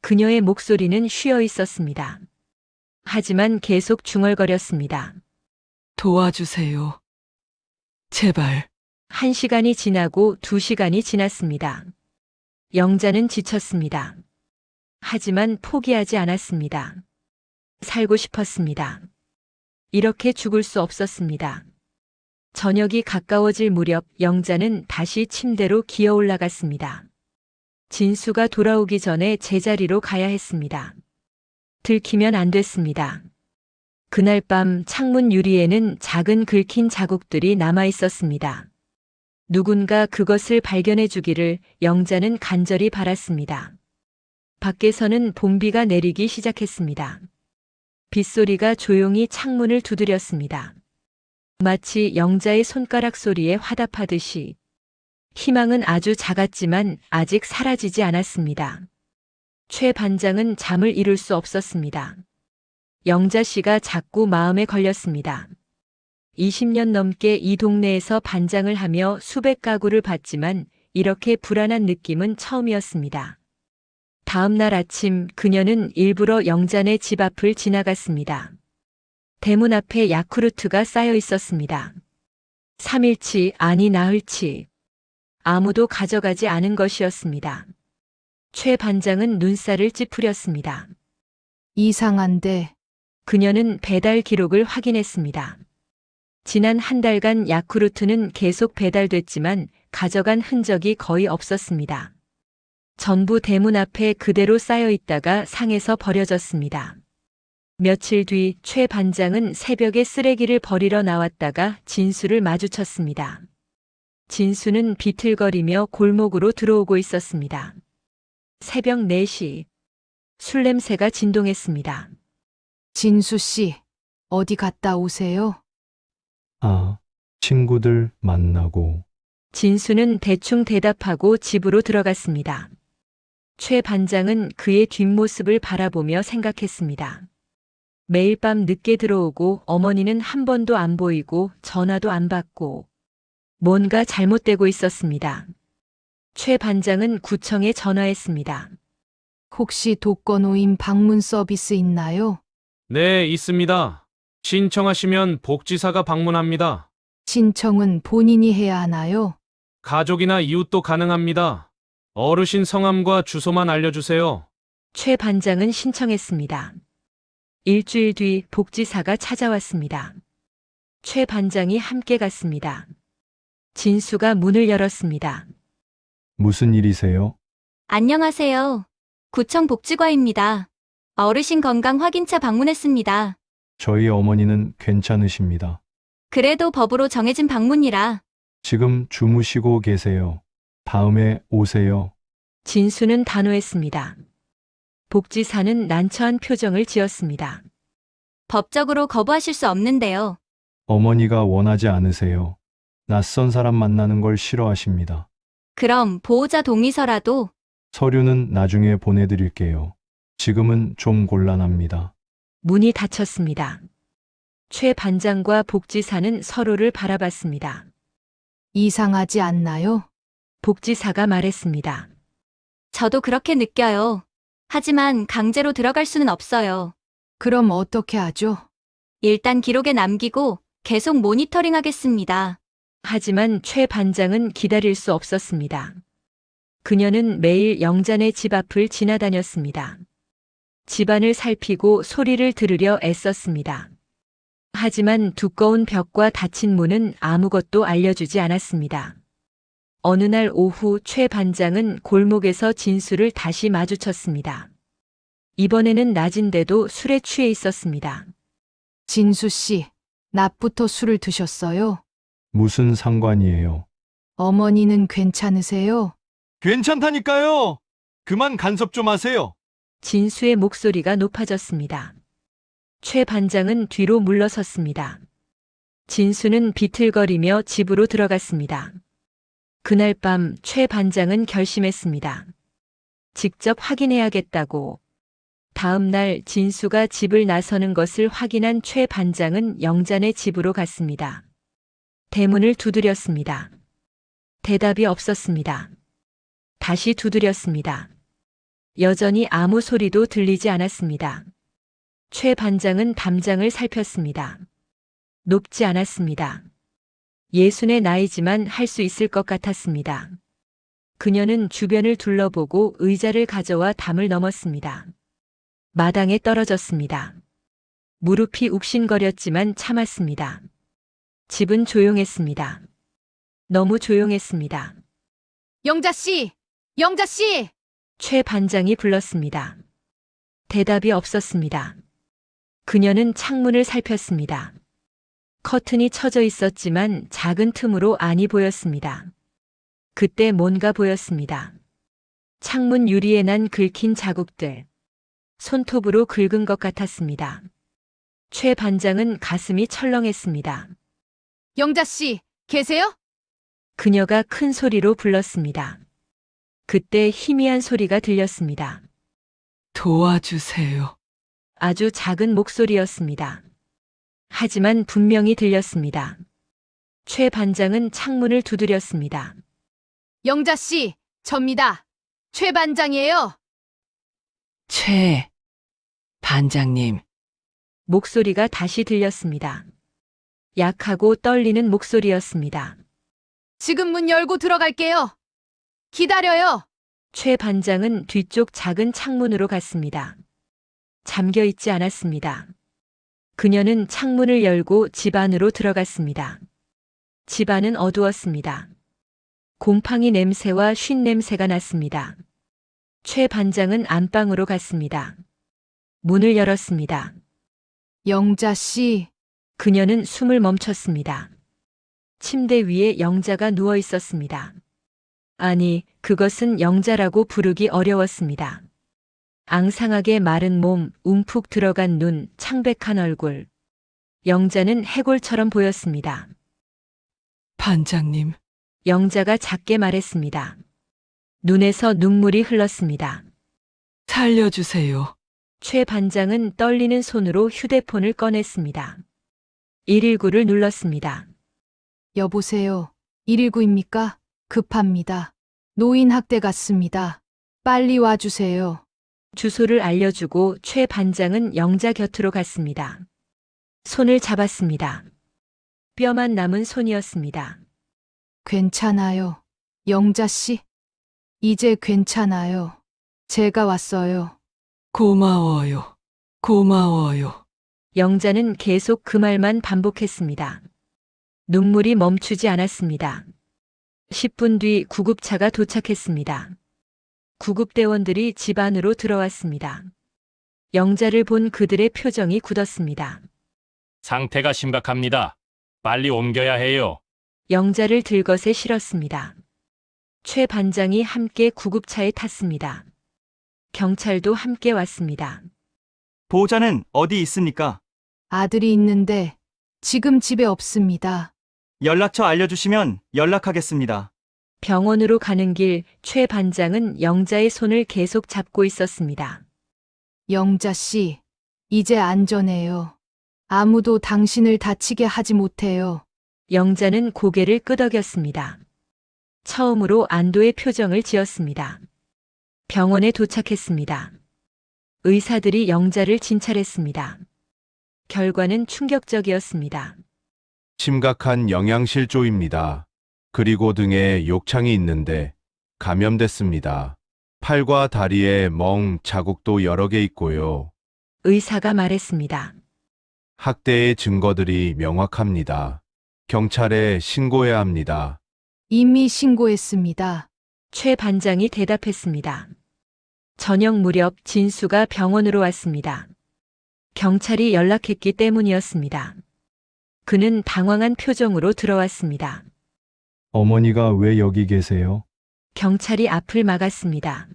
Speaker 2: 그녀의 목소리는 쉬어 있었습니다. 하지만 계속 중얼거렸습니다.
Speaker 4: 도와주세요. 제발.
Speaker 2: 1시간이 지나고 2시간이 지났습니다. 영자는 지쳤습니다. 하지만 포기하지 않았습니다. 살고 싶었습니다. 이렇게 죽을 수 없었습니다. 저녁이 가까워질 무렵 영자는 다시 침대로 기어 올라갔습니다. 진수가 돌아오기 전에 제자리로 가야 했습니다. 들키면 안 됐습니다. 그날 밤 창문 유리에는 작은 긁힌 자국들이 남아 있었습니다. 누군가 그것을 발견해 주기를 영자는 간절히 바랐습니다. 밖에서는 봄비가 내리기 시작했습니다. 빗소리가 조용히 창문을 두드렸습니다. 마치 영자의 손가락 소리에 화답하듯이. 희망은 아주 작았지만 아직 사라지지 않았습니다. 최 반장은 잠을 이룰 수 없었습니다. 영자 씨가 자꾸 마음에 걸렸습니다. 20년 넘게 이 동네에서 반장을 하며 수백 가구를 봤지만 이렇게 불안한 느낌은 처음이었습니다. 다음 날 아침 그녀는 일부러 영자네 집 앞을 지나갔습니다. 대문 앞에 야쿠르트가 쌓여 있었습니다. 3일치 아니 나흘치. 아무도 가져가지 않은 것이었습니다. 최 반장은 눈살을 찌푸렸습니다.
Speaker 9: 이상한데.
Speaker 2: 그녀는 배달 기록을 확인했습니다. 지난 한 달간 야쿠르트는 계속 배달됐지만 가져간 흔적이 거의 없었습니다. 전부 대문 앞에 그대로 쌓여 있다가 상해서 버려졌습니다. 며칠 뒤 최 반장은 새벽에 쓰레기를 버리러 나왔다가 진수를 마주쳤습니다. 진수는 비틀거리며 골목으로 들어오고 있었습니다. 새벽 4시. 술 냄새가 진동했습니다.
Speaker 9: 진수 씨, 어디 갔다 오세요?
Speaker 1: 아, 친구들 만나고.
Speaker 2: 진수는 대충 대답하고 집으로 들어갔습니다. 최 반장은 그의 뒷모습을 바라보며 생각했습니다. 매일 밤 늦게 들어오고 어머니는 한 번도 안 보이고 전화도 안 받고 뭔가 잘못되고 있었습니다. 최 반장은 구청에 전화했습니다.
Speaker 9: 혹시 독거노인 방문 서비스 있나요?
Speaker 7: 네, 있습니다. 신청하시면 복지사가 방문합니다.
Speaker 9: 신청은 본인이 해야 하나요?
Speaker 7: 가족이나 이웃도 가능합니다. 어르신 성함과 주소만 알려주세요.
Speaker 2: 최 반장은 신청했습니다. 일주일 뒤 복지사가 찾아왔습니다. 최 반장이 함께 갔습니다. 진수가 문을 열었습니다.
Speaker 1: 무슨 일이세요?
Speaker 6: 안녕하세요. 구청 복지과입니다. 어르신 건강 확인차 방문했습니다.
Speaker 1: 저희 어머니는 괜찮으십니다.
Speaker 6: 그래도 법으로 정해진 방문이라.
Speaker 1: 지금 주무시고 계세요. 다음에 오세요.
Speaker 2: 진수는 단호했습니다. 복지사는 난처한 표정을 지었습니다.
Speaker 6: 법적으로 거부하실 수 없는데요.
Speaker 1: 어머니가 원하지 않으세요. 낯선 사람 만나는 걸 싫어하십니다.
Speaker 6: 그럼 보호자 동의서라도.
Speaker 1: 서류는 나중에 보내드릴게요. 지금은 좀 곤란합니다.
Speaker 2: 문이 닫혔습니다. 최 반장과 복지사는 서로를 바라봤습니다.
Speaker 9: 이상하지 않나요?
Speaker 2: 복지사가 말했습니다.
Speaker 6: 저도 그렇게 느껴요. 하지만 강제로 들어갈 수는 없어요.
Speaker 9: 그럼 어떻게 하죠?
Speaker 6: 일단 기록에 남기고 계속 모니터링 하겠습니다.
Speaker 2: 하지만 최 반장은 기다릴 수 없었습니다. 그녀는 매일 영자네 집 앞을 지나다녔습니다. 집안을 살피고 소리를 들으려 애썼습니다. 하지만 두꺼운 벽과 닫힌 문은 아무것도 알려주지 않았습니다. 어느 날 오후 최 반장은 골목에서 진수를 다시 마주쳤습니다. 이번에는 낮인데도 술에 취해 있었습니다.
Speaker 9: 진수 씨, 낮부터 술을 드셨어요?
Speaker 1: 무슨 상관이에요?
Speaker 9: 어머니는 괜찮으세요?
Speaker 11: 괜찮다니까요. 그만 간섭 좀 하세요.
Speaker 2: 진수의 목소리가 높아졌습니다. 최 반장은 뒤로 물러섰습니다. 진수는 비틀거리며 집으로 들어갔습니다. 그날 밤 최 반장은 결심했습니다. 직접 확인해야겠다고. 다음 날 진수가 집을 나서는 것을 확인한 최 반장은 영자네 집으로 갔습니다. 대문을 두드렸습니다. 대답이 없었습니다. 다시 두드렸습니다. 여전히 아무 소리도 들리지 않았습니다. 최 반장은 담장을 살폈습니다. 높지 않았습니다. 60의 나이지만 할 수 있을 것 같았습니다. 그녀는 주변을 둘러보고 의자를 가져와 담을 넘었습니다. 마당에 떨어졌습니다. 무릎이 욱신거렸지만 참았습니다. 집은 조용했습니다. 너무 조용했습니다.
Speaker 5: 영자 씨! 영자 씨!
Speaker 2: 최 반장이 불렀습니다. 대답이 없었습니다. 그녀는 창문을 살폈습니다. 커튼이 쳐져 있었지만 작은 틈으로 안이 보였습니다. 그때 뭔가 보였습니다. 창문 유리에 난 긁힌 자국들. 손톱으로 긁은 것 같았습니다. 최 반장은 가슴이 철렁했습니다.
Speaker 5: 영자 씨, 계세요?
Speaker 2: 그녀가 큰 소리로 불렀습니다. 그때 희미한 소리가 들렸습니다.
Speaker 4: 도와주세요.
Speaker 2: 아주 작은 목소리였습니다. 하지만 분명히 들렸습니다. 최 반장은 창문을 두드렸습니다.
Speaker 5: 영자 씨, 접니다. 최 반장이에요.
Speaker 4: 최 반장님,
Speaker 2: 목소리가 다시 들렸습니다. 약하고 떨리는 목소리였습니다.
Speaker 5: 지금 문 열고 들어갈게요. 기다려요.
Speaker 2: 최 반장은 뒤쪽 작은 창문으로 갔습니다. 잠겨 있지 않았습니다. 그녀는 창문을 열고 집 안으로 들어갔습니다. 집 안은 어두웠습니다. 곰팡이 냄새와 쉰 냄새가 났습니다. 최 반장은 안방으로 갔습니다. 문을 열었습니다.
Speaker 9: 영자 씨,
Speaker 2: 그녀는 숨을 멈췄습니다. 침대 위에 영자가 누워 있었습니다. 아니, 그것은 영자라고 부르기 어려웠습니다. 앙상하게 마른 몸, 움푹 들어간 눈, 창백한 얼굴. 영자는 해골처럼 보였습니다.
Speaker 4: 반장님,
Speaker 2: 영자가 작게 말했습니다. 눈에서 눈물이 흘렀습니다.
Speaker 4: 살려주세요.
Speaker 2: 최 반장은 떨리는 손으로 휴대폰을 꺼냈습니다. 119를 눌렀습니다.
Speaker 9: 여보세요. 119입니까? 급합니다. 노인 학대 같습니다. 빨리 와주세요.
Speaker 2: 주소를 알려주고 최 반장은 영자 곁으로 갔습니다. 손을 잡았습니다. 뼈만 남은 손이었습니다.
Speaker 9: 괜찮아요. 영자 씨. 이제 괜찮아요. 제가 왔어요.
Speaker 4: 고마워요. 고마워요.
Speaker 2: 영자는 계속 그 말만 반복했습니다. 눈물이 멈추지 않았습니다. 10분 뒤 구급차가 도착했습니다. 구급대원들이 집 안으로 들어왔습니다. 영자를 본 그들의 표정이 굳었습니다.
Speaker 3: 상태가 심각합니다. 빨리 옮겨야 해요.
Speaker 2: 영자를 들것에 실었습니다. 최 반장이 함께 구급차에 탔습니다. 경찰도 함께 왔습니다.
Speaker 12: 보호자는 어디 있습니까?
Speaker 9: 아들이 있는데 지금 집에 없습니다.
Speaker 12: 연락처 알려주시면 연락하겠습니다.
Speaker 2: 병원으로 가는 길 최 반장은 영자의 손을 계속 잡고 있었습니다.
Speaker 9: 영자 씨, 이제 안전해요. 아무도 당신을 다치게 하지 못해요.
Speaker 2: 영자는 고개를 끄덕였습니다. 처음으로 안도의 표정을 지었습니다. 병원에 도착했습니다. 의사들이 영자를 진찰했습니다. 결과는 충격적이었습니다.
Speaker 8: 심각한 영양실조입니다. 그리고 등에 욕창이 있는데 감염됐습니다. 팔과 다리에 멍 자국도 여러 개 있고요.
Speaker 2: 의사가 말했습니다.
Speaker 8: 학대의 증거들이 명확합니다. 경찰에 신고해야 합니다.
Speaker 9: 이미 신고했습니다.
Speaker 2: 최 반장이 대답했습니다. 저녁 무렵 진수가 병원으로 왔습니다. 경찰이 연락했기 때문이었습니다. 그는 당황한 표정으로 들어왔습니다.
Speaker 1: 어머니가 왜 여기 계세요?
Speaker 2: 경찰이 앞을 막았습니다.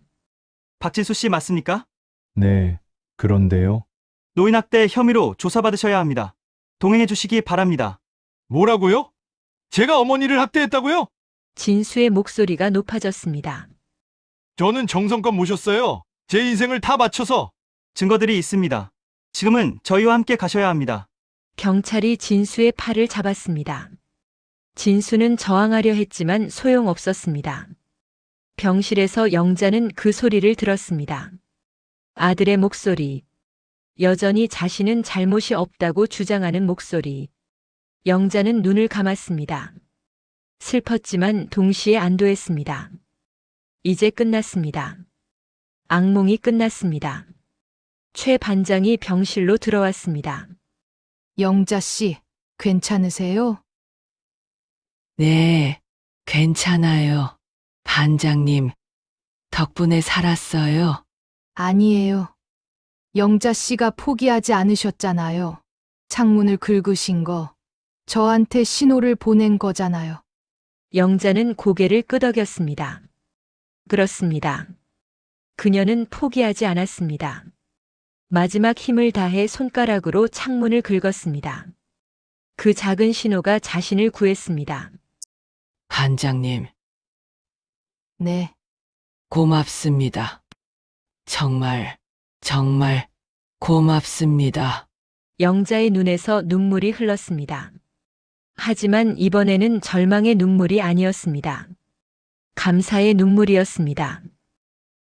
Speaker 12: 박진수 씨 맞습니까?
Speaker 1: 네, 그런데요.
Speaker 12: 노인학대 혐의로 조사받으셔야 합니다. 동행해 주시기 바랍니다.
Speaker 11: 뭐라고요? 제가 어머니를 학대했다고요?
Speaker 2: 진수의 목소리가 높아졌습니다.
Speaker 11: 저는 정성껏 모셨어요. 제 인생을 다 바쳐서.
Speaker 12: 증거들이 있습니다. 지금은 저희와 함께 가셔야 합니다.
Speaker 2: 경찰이 진수의 팔을 잡았습니다. 진수는 저항하려 했지만 소용없었습니다. 병실에서 영자는 그 소리를 들었습니다. 아들의 목소리. 여전히 자신은 잘못이 없다고 주장하는 목소리. 영자는 눈을 감았습니다. 슬펐지만 동시에 안도했습니다. 이제 끝났습니다. 악몽이 끝났습니다. 최 반장이 병실로 들어왔습니다.
Speaker 9: 영자 씨, 괜찮으세요?
Speaker 4: 네, 괜찮아요. 반장님, 덕분에 살았어요.
Speaker 9: 아니에요. 영자 씨가 포기하지 않으셨잖아요. 창문을 긁으신 거. 저한테 신호를 보낸 거잖아요.
Speaker 2: 영자는 고개를 끄덕였습니다. 그렇습니다. 그녀는 포기하지 않았습니다. 마지막 힘을 다해 손가락으로 창문을 긁었습니다. 그 작은 신호가 자신을 구했습니다.
Speaker 4: 반장님,
Speaker 9: 네,
Speaker 4: 고맙습니다. 정말, 정말 고맙습니다.
Speaker 2: 영자의 눈에서 눈물이 흘렀습니다. 하지만 이번에는 절망의 눈물이 아니었습니다. 감사의 눈물이었습니다.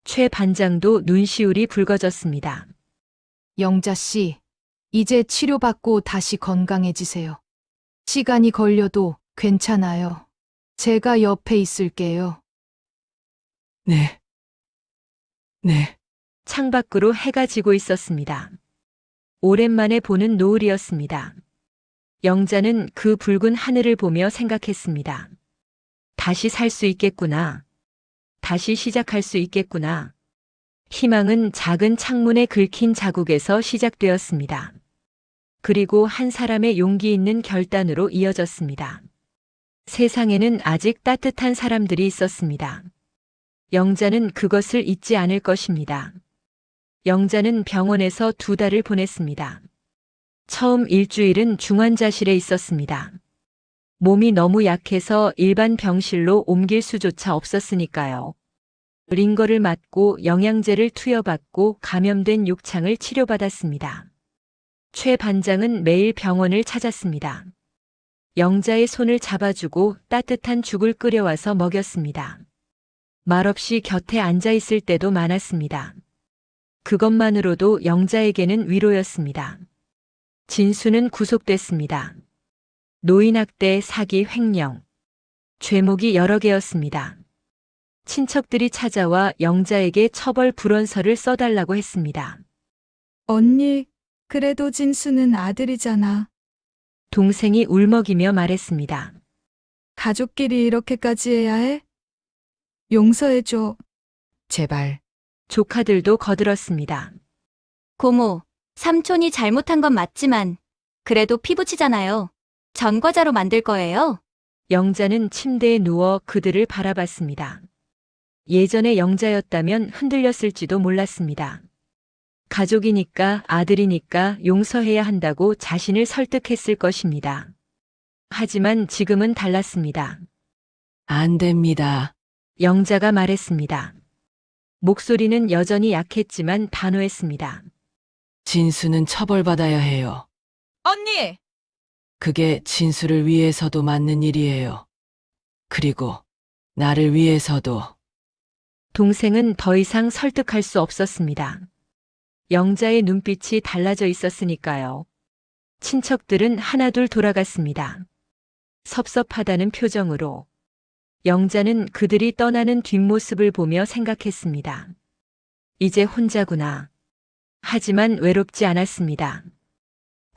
Speaker 2: 최 반장도 눈시울이 붉어졌습니다.
Speaker 9: 영자 씨, 이제 치료받고 다시 건강해지세요. 시간이 걸려도 괜찮아요. 제가 옆에 있을게요.
Speaker 4: 네. 네.
Speaker 2: 창밖으로 해가 지고 있었습니다. 오랜만에 보는 노을이었습니다. 영자는 그 붉은 하늘을 보며 생각했습니다. 다시 살 수 있겠구나. 다시 시작할 수 있겠구나. 희망은 작은 창문에 긁힌 자국에서 시작되었습니다. 그리고 한 사람의 용기 있는 결단으로 이어졌습니다. 세상에는 아직 따뜻한 사람들이 있었습니다. 영자는 그것을 잊지 않을 것입니다. 영자는 병원에서 2달을 보냈습니다. 처음 일주일은 중환자실에 있었습니다. 몸이 너무 약해서 일반 병실로 옮길 수조차 없었으니까요. 링거를 맞고 영양제를 투여받고 감염된 욕창을 치료받았습니다. 최 반장은 매일 병원을 찾았습니다. 영자의 손을 잡아주고 따뜻한 죽을 끓여와서 먹였습니다. 말없이 곁에 앉아 있을 때도 많았습니다. 그것만으로도 영자에게는 위로였습니다. 진수는 구속됐습니다. 노인학대, 사기, 횡령. 죄목이 여러 개였습니다. 친척들이 찾아와 영자에게 처벌 불원서를 써달라고 했습니다.
Speaker 9: 언니, 그래도 진수는 아들이잖아.
Speaker 2: 동생이 울먹이며 말했습니다.
Speaker 9: 가족끼리 이렇게까지 해야 해? 용서해줘. 제발.
Speaker 2: 조카들도 거들었습니다.
Speaker 6: 고모, 삼촌이 잘못한 건 맞지만 그래도 피부치잖아요. 전과자로 만들 거예요.
Speaker 2: 영자는 침대에 누워 그들을 바라봤습니다. 예전에 영자였다면 흔들렸을지도 몰랐습니다. 가족이니까, 아들이니까 용서해야 한다고 자신을 설득했을 것입니다. 하지만 지금은 달랐습니다.
Speaker 4: 안 됩니다.
Speaker 2: 영자가 말했습니다. 목소리는 여전히 약했지만 단호했습니다.
Speaker 4: 진수는 처벌받아야 해요.
Speaker 5: 언니!
Speaker 4: 그게 진수를 위해서도 맞는 일이에요. 그리고 나를 위해서도.
Speaker 2: 동생은 더 이상 설득할 수 없었습니다. 영자의 눈빛이 달라져 있었으니까요. 친척들은 하나둘 돌아갔습니다. 섭섭하다는 표정으로. 영자는 그들이 떠나는 뒷모습을 보며 생각했습니다. 이제 혼자구나. 하지만 외롭지 않았습니다.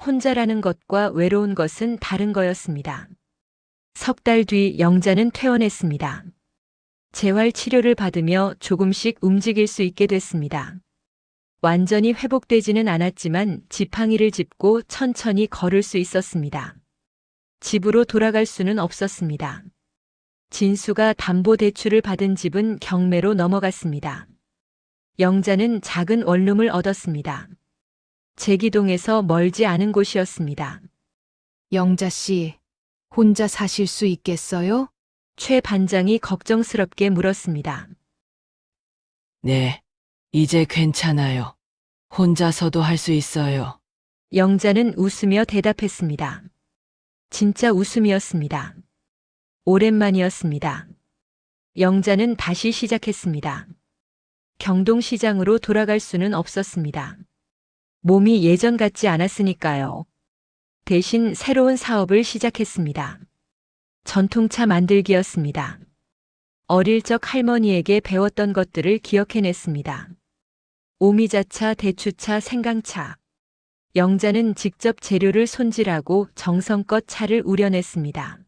Speaker 2: 혼자라는 것과 외로운 것은 다른 거였습니다. 석 달 뒤 영자는 퇴원했습니다. 재활 치료를 받으며 조금씩 움직일 수 있게 됐습니다. 완전히 회복되지는 않았지만 지팡이를 짚고 천천히 걸을 수 있었습니다. 집으로 돌아갈 수는 없었습니다. 진수가 담보대출을 받은 집은 경매로 넘어갔습니다. 영자는 작은 원룸을 얻었습니다. 제기동에서 멀지 않은 곳이었습니다.
Speaker 9: 영자 씨, 혼자 사실 수 있겠어요?
Speaker 2: 최 반장이 걱정스럽게 물었습니다.
Speaker 4: 네, 이제 괜찮아요. 혼자서도 할 수 있어요.
Speaker 2: 영자는 웃으며 대답했습니다. 진짜 웃음이었습니다. 오랜만이었습니다. 영자는 다시 시작했습니다. 경동시장으로 돌아갈 수는 없었습니다. 몸이 예전 같지 않았으니까요. 대신 새로운 사업을 시작했습니다. 전통차 만들기였습니다. 어릴 적 할머니에게 배웠던 것들을 기억해냈습니다. 오미자차, 대추차, 생강차. 영자는 직접 재료를 손질하고 정성껏 차를 우려냈습니다.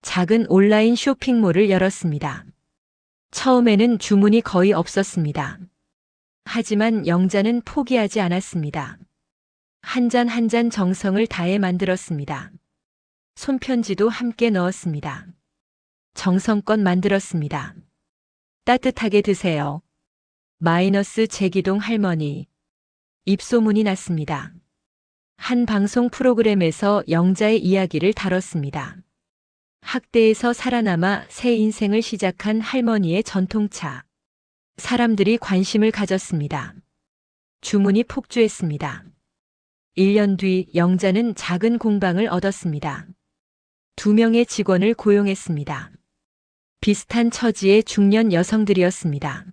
Speaker 2: 작은 온라인 쇼핑몰을 열었습니다. 처음에는 주문이 거의 없었습니다. 하지만 영자는 포기하지 않았습니다. 한 잔 한 잔 정성을 다해 만들었습니다. 손편지도 함께 넣었습니다. 정성껏 만들었습니다. 따뜻하게 드세요. 마이너스 제기동 할머니. 입소문이 났습니다. 한 방송 프로그램에서 영자의 이야기를 다뤘습니다. 학대에서 살아남아 새 인생을 시작한 할머니의 전통차. 사람들이 관심을 가졌습니다. 주문이 폭주했습니다. 1년 뒤 영자는 작은 공방을 얻었습니다. 2명의 직원을 고용했습니다. 비슷한 처지의 중년 여성들이었습니다.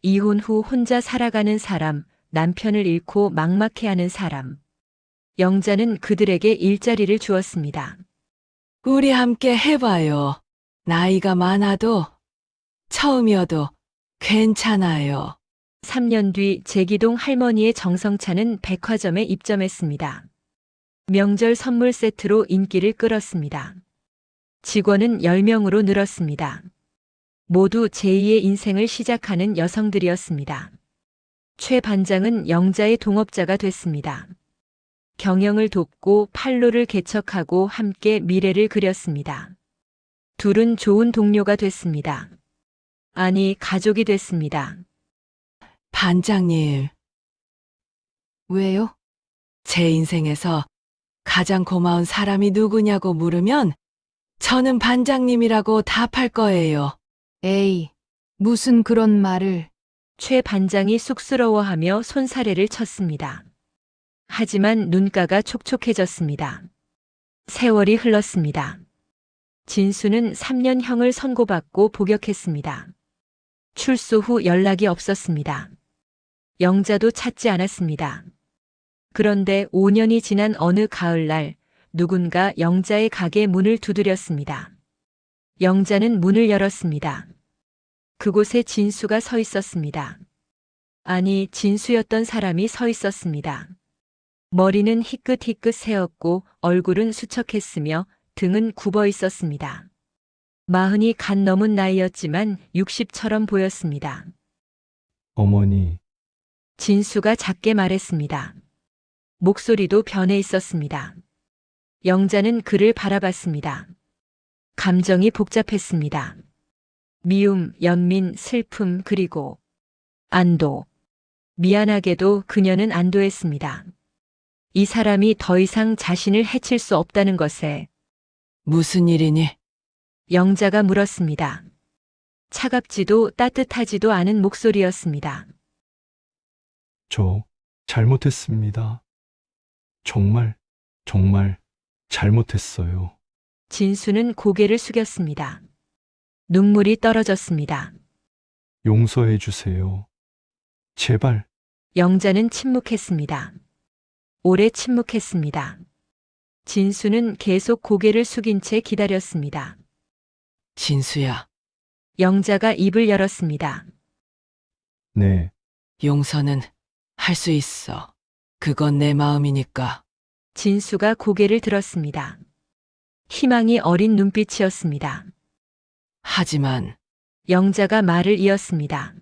Speaker 2: 이혼 후 혼자 살아가는 사람, 남편을 잃고 막막해하는 사람. 영자는 그들에게 일자리를 주었습니다.
Speaker 4: 우리 함께 해봐요. 나이가 많아도, 처음이어도 괜찮아요.
Speaker 2: 3년 뒤 제기동 할머니의 정성차는 백화점에 입점했습니다. 명절 선물 세트로 인기를 끌었습니다. 직원은 10명으로 늘었습니다. 모두 제2의 인생을 시작하는 여성들이었습니다. 최 반장은 영자의 동업자가 됐습니다. 경영을 돕고 판로를 개척하고 함께 미래를 그렸습니다. 둘은 좋은 동료가 됐습니다. 아니, 가족이 됐습니다.
Speaker 4: 반장님,
Speaker 9: 왜요?
Speaker 4: 제 인생에서 가장 고마운 사람이 누구냐고 물으면 저는 반장님이라고 답할 거예요.
Speaker 9: 에이, 무슨 그런 말을.
Speaker 2: 최 반장이 쑥스러워하며 손사래를 쳤습니다. 하지만 눈가가 촉촉해졌습니다. 세월이 흘렀습니다. 진수는 3년형을 선고받고 복역했습니다. 출소 후 연락이 없었습니다. 영자도 찾지 않았습니다. 그런데 5년이 지난 어느 가을날 누군가 영자의 가게 문을 두드렸습니다. 영자는 문을 열었습니다. 그곳에 진수가 서 있었습니다. 아니, 진수였던 사람이 서 있었습니다. 머리는 희끗희끗 새었고 얼굴은 수척했으며 등은 굽어 있었습니다. 40이 간 넘은 나이였지만 60처럼 보였습니다.
Speaker 1: 어머니,
Speaker 2: 진수가 작게 말했습니다. 목소리도 변해 있었습니다. 영자는 그를 바라봤습니다. 감정이 복잡했습니다. 미움, 연민, 슬픔, 그리고 안도. 미안하게도 그녀는 안도했습니다. 이 사람이 더 이상 자신을 해칠 수 없다는 것에.
Speaker 4: 무슨 일이니?
Speaker 2: 영자가 물었습니다. 차갑지도 따뜻하지도 않은 목소리였습니다.
Speaker 1: 저 잘못했습니다. 정말 잘못했어요.
Speaker 2: 진수는 고개를 숙였습니다. 눈물이 떨어졌습니다.
Speaker 1: 용서해 주세요. 제발.
Speaker 2: 영자는 침묵했습니다. 오래 침묵했습니다. 진수는 계속 고개를 숙인 채 기다렸습니다.
Speaker 4: 진수야,
Speaker 2: 영자가 입을 열었습니다.
Speaker 1: 네,
Speaker 4: 용서는 할 수 있어. 그건 내 마음이니까.
Speaker 2: 진수가 고개를 들었습니다. 희망이 어린 눈빛이었습니다.
Speaker 4: 하지만
Speaker 2: 영자가 말을 이었습니다.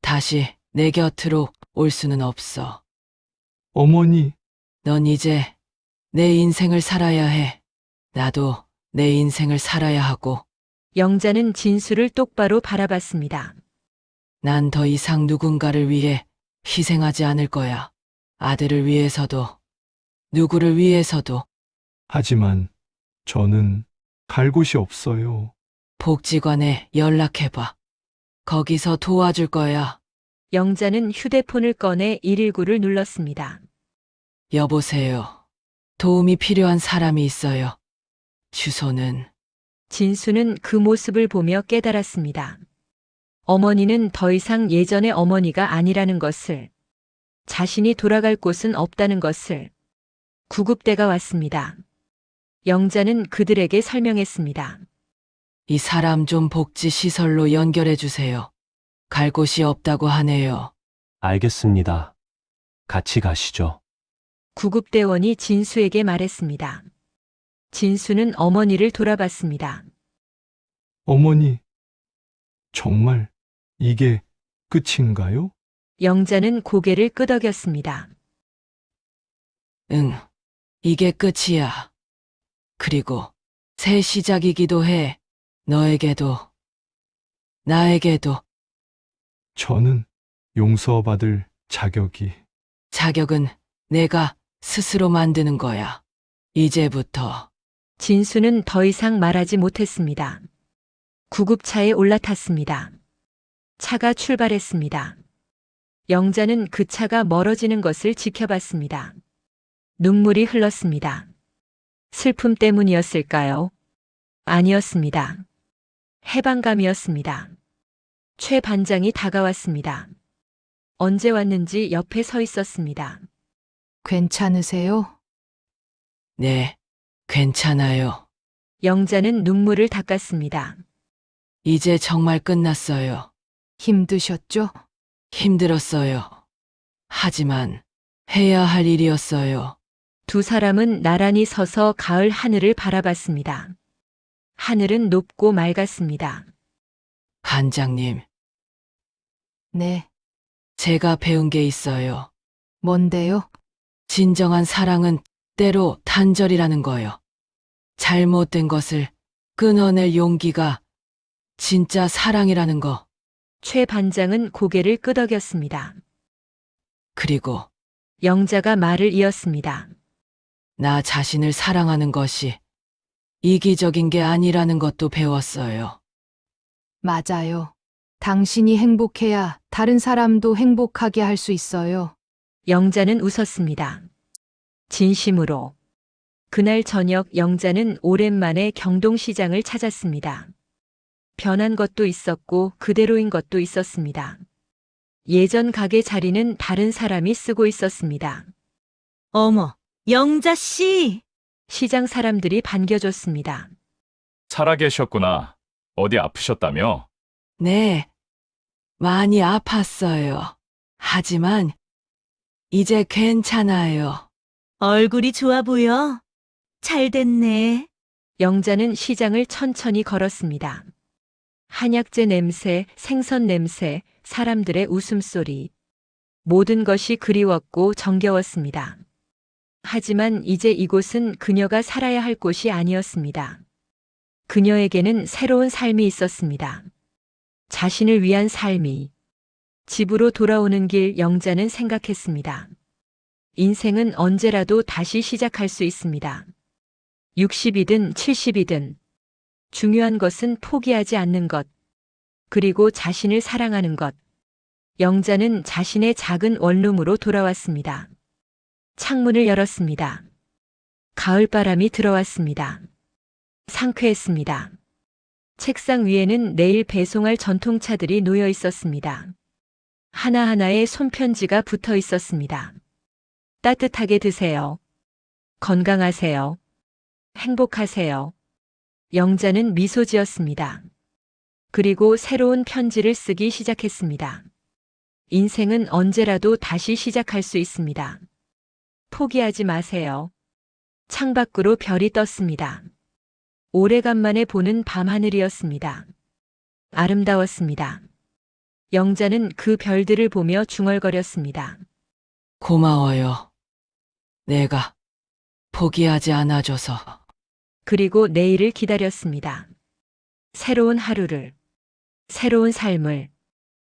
Speaker 4: 다시 내 곁으로 올 수는 없어.
Speaker 1: 어머니,
Speaker 4: 넌 이제 내 인생을 살아야 해. 나도 내 인생을 살아야 하고.
Speaker 2: 영자는 진수를 똑바로 바라봤습니다.
Speaker 4: 난 더 이상 누군가를 위해 희생하지 않을 거야. 아들을 위해서도, 누구를 위해서도.
Speaker 1: 하지만 저는 갈 곳이 없어요.
Speaker 4: 복지관에 연락해봐. 거기서 도와줄 거야.
Speaker 2: 영자는 휴대폰을 꺼내 119를 눌렀습니다.
Speaker 4: 여보세요. 도움이 필요한 사람이 있어요. 주소는.
Speaker 2: 진수는 그 모습을 보며 깨달았습니다. 어머니는 더 이상 예전의 어머니가 아니라는 것을, 자신이 돌아갈 곳은 없다는 것을. 구급대가 왔습니다. 영자는 그들에게 설명했습니다.
Speaker 4: 이 사람 좀 복지시설로 연결해 주세요. 갈 곳이 없다고 하네요.
Speaker 13: 알겠습니다. 같이 가시죠.
Speaker 2: 구급대원이 진수에게 말했습니다. 진수는 어머니를 돌아봤습니다.
Speaker 1: 어머니, 정말 이게 끝인가요?
Speaker 2: 영자는 고개를 끄덕였습니다.
Speaker 4: 응, 이게 끝이야. 그리고 새 시작이기도 해. 너에게도, 나에게도.
Speaker 1: 저는 용서받을 자격이.
Speaker 4: 자격은 내가 스스로 만드는 거야. 이제부터.
Speaker 2: 진수는 더 이상 말하지 못했습니다. 구급차에 올라탔습니다. 차가 출발했습니다. 영자는 그 차가 멀어지는 것을 지켜봤습니다. 눈물이 흘렀습니다. 슬픔 때문이었을까요? 아니었습니다. 해방감이었습니다. 최 반장이 다가왔습니다. 언제 왔는지 옆에 서 있었습니다.
Speaker 9: 괜찮으세요?
Speaker 4: 네, 괜찮아요.
Speaker 2: 영자는 눈물을 닦았습니다.
Speaker 4: 이제 정말 끝났어요.
Speaker 9: 힘드셨죠?
Speaker 4: 힘들었어요. 하지만 해야 할 일이었어요.
Speaker 2: 두 사람은 나란히 서서 가을 하늘을 바라봤습니다. 하늘은 높고 맑았습니다.
Speaker 4: 반장님,
Speaker 9: 네.
Speaker 4: 제가 배운 게 있어요.
Speaker 9: 뭔데요?
Speaker 4: 진정한 사랑은 때로 단절이라는 거요. 잘못된 것을 끊어낼 용기가 진짜 사랑이라는 거.
Speaker 2: 최 반장은 고개를 끄덕였습니다.
Speaker 4: 그리고
Speaker 2: 영자가 말을 이었습니다.
Speaker 4: 나 자신을 사랑하는 것이 이기적인 게 아니라는 것도 배웠어요.
Speaker 9: 맞아요. 당신이 행복해야 다른 사람도 행복하게 할 수 있어요.
Speaker 2: 영자는 웃었습니다. 진심으로. 그날 저녁 영자는 오랜만에 경동시장을 찾았습니다. 변한 것도 있었고 그대로인 것도 있었습니다. 예전 가게 자리는 다른 사람이 쓰고 있었습니다.
Speaker 10: 어머, 영자 씨.
Speaker 2: 시장 사람들이 반겨줬습니다.
Speaker 3: 살아계셨구나. 어디 아프셨다며?
Speaker 4: 네, 많이 아팠어요. 하지만 이제 괜찮아요.
Speaker 10: 얼굴이 좋아 보여. 잘 됐네.
Speaker 2: 영자는 시장을 천천히 걸었습니다. 한약재 냄새, 생선 냄새, 사람들의 웃음소리. 모든 것이 그리웠고 정겨웠습니다. 하지만 이제 이곳은 그녀가 살아야 할 곳이 아니었습니다. 그녀에게는 새로운 삶이 있었습니다. 자신을 위한 삶이. 집으로 돌아오는 길 영자는 생각했습니다. 인생은 언제라도 다시 시작할 수 있습니다. 60이든 70이든 중요한 것은 포기하지 않는 것, 그리고 자신을 사랑하는 것. 영자는 자신의 작은 원룸으로 돌아왔습니다. 창문을 열었습니다. 가을바람이 들어왔습니다. 상쾌했습니다. 책상 위에는 내일 배송할 전통차들이 놓여 있었습니다. 하나하나에 손편지가 붙어 있었습니다. 따뜻하게 드세요. 건강하세요. 행복하세요. 영자는 미소 지었습니다. 그리고 새로운 편지를 쓰기 시작했습니다. 인생은 언제라도 다시 시작할 수 있습니다. 포기하지 마세요. 창밖으로 별이 떴습니다. 오래간만에 보는 밤하늘이었습니다. 아름다웠습니다. 영자는 그 별들을 보며 중얼거렸습니다.
Speaker 4: 고마워요. 내가 포기하지 않아줘서.
Speaker 2: 그리고 내일을 기다렸습니다. 새로운 하루를, 새로운 삶을.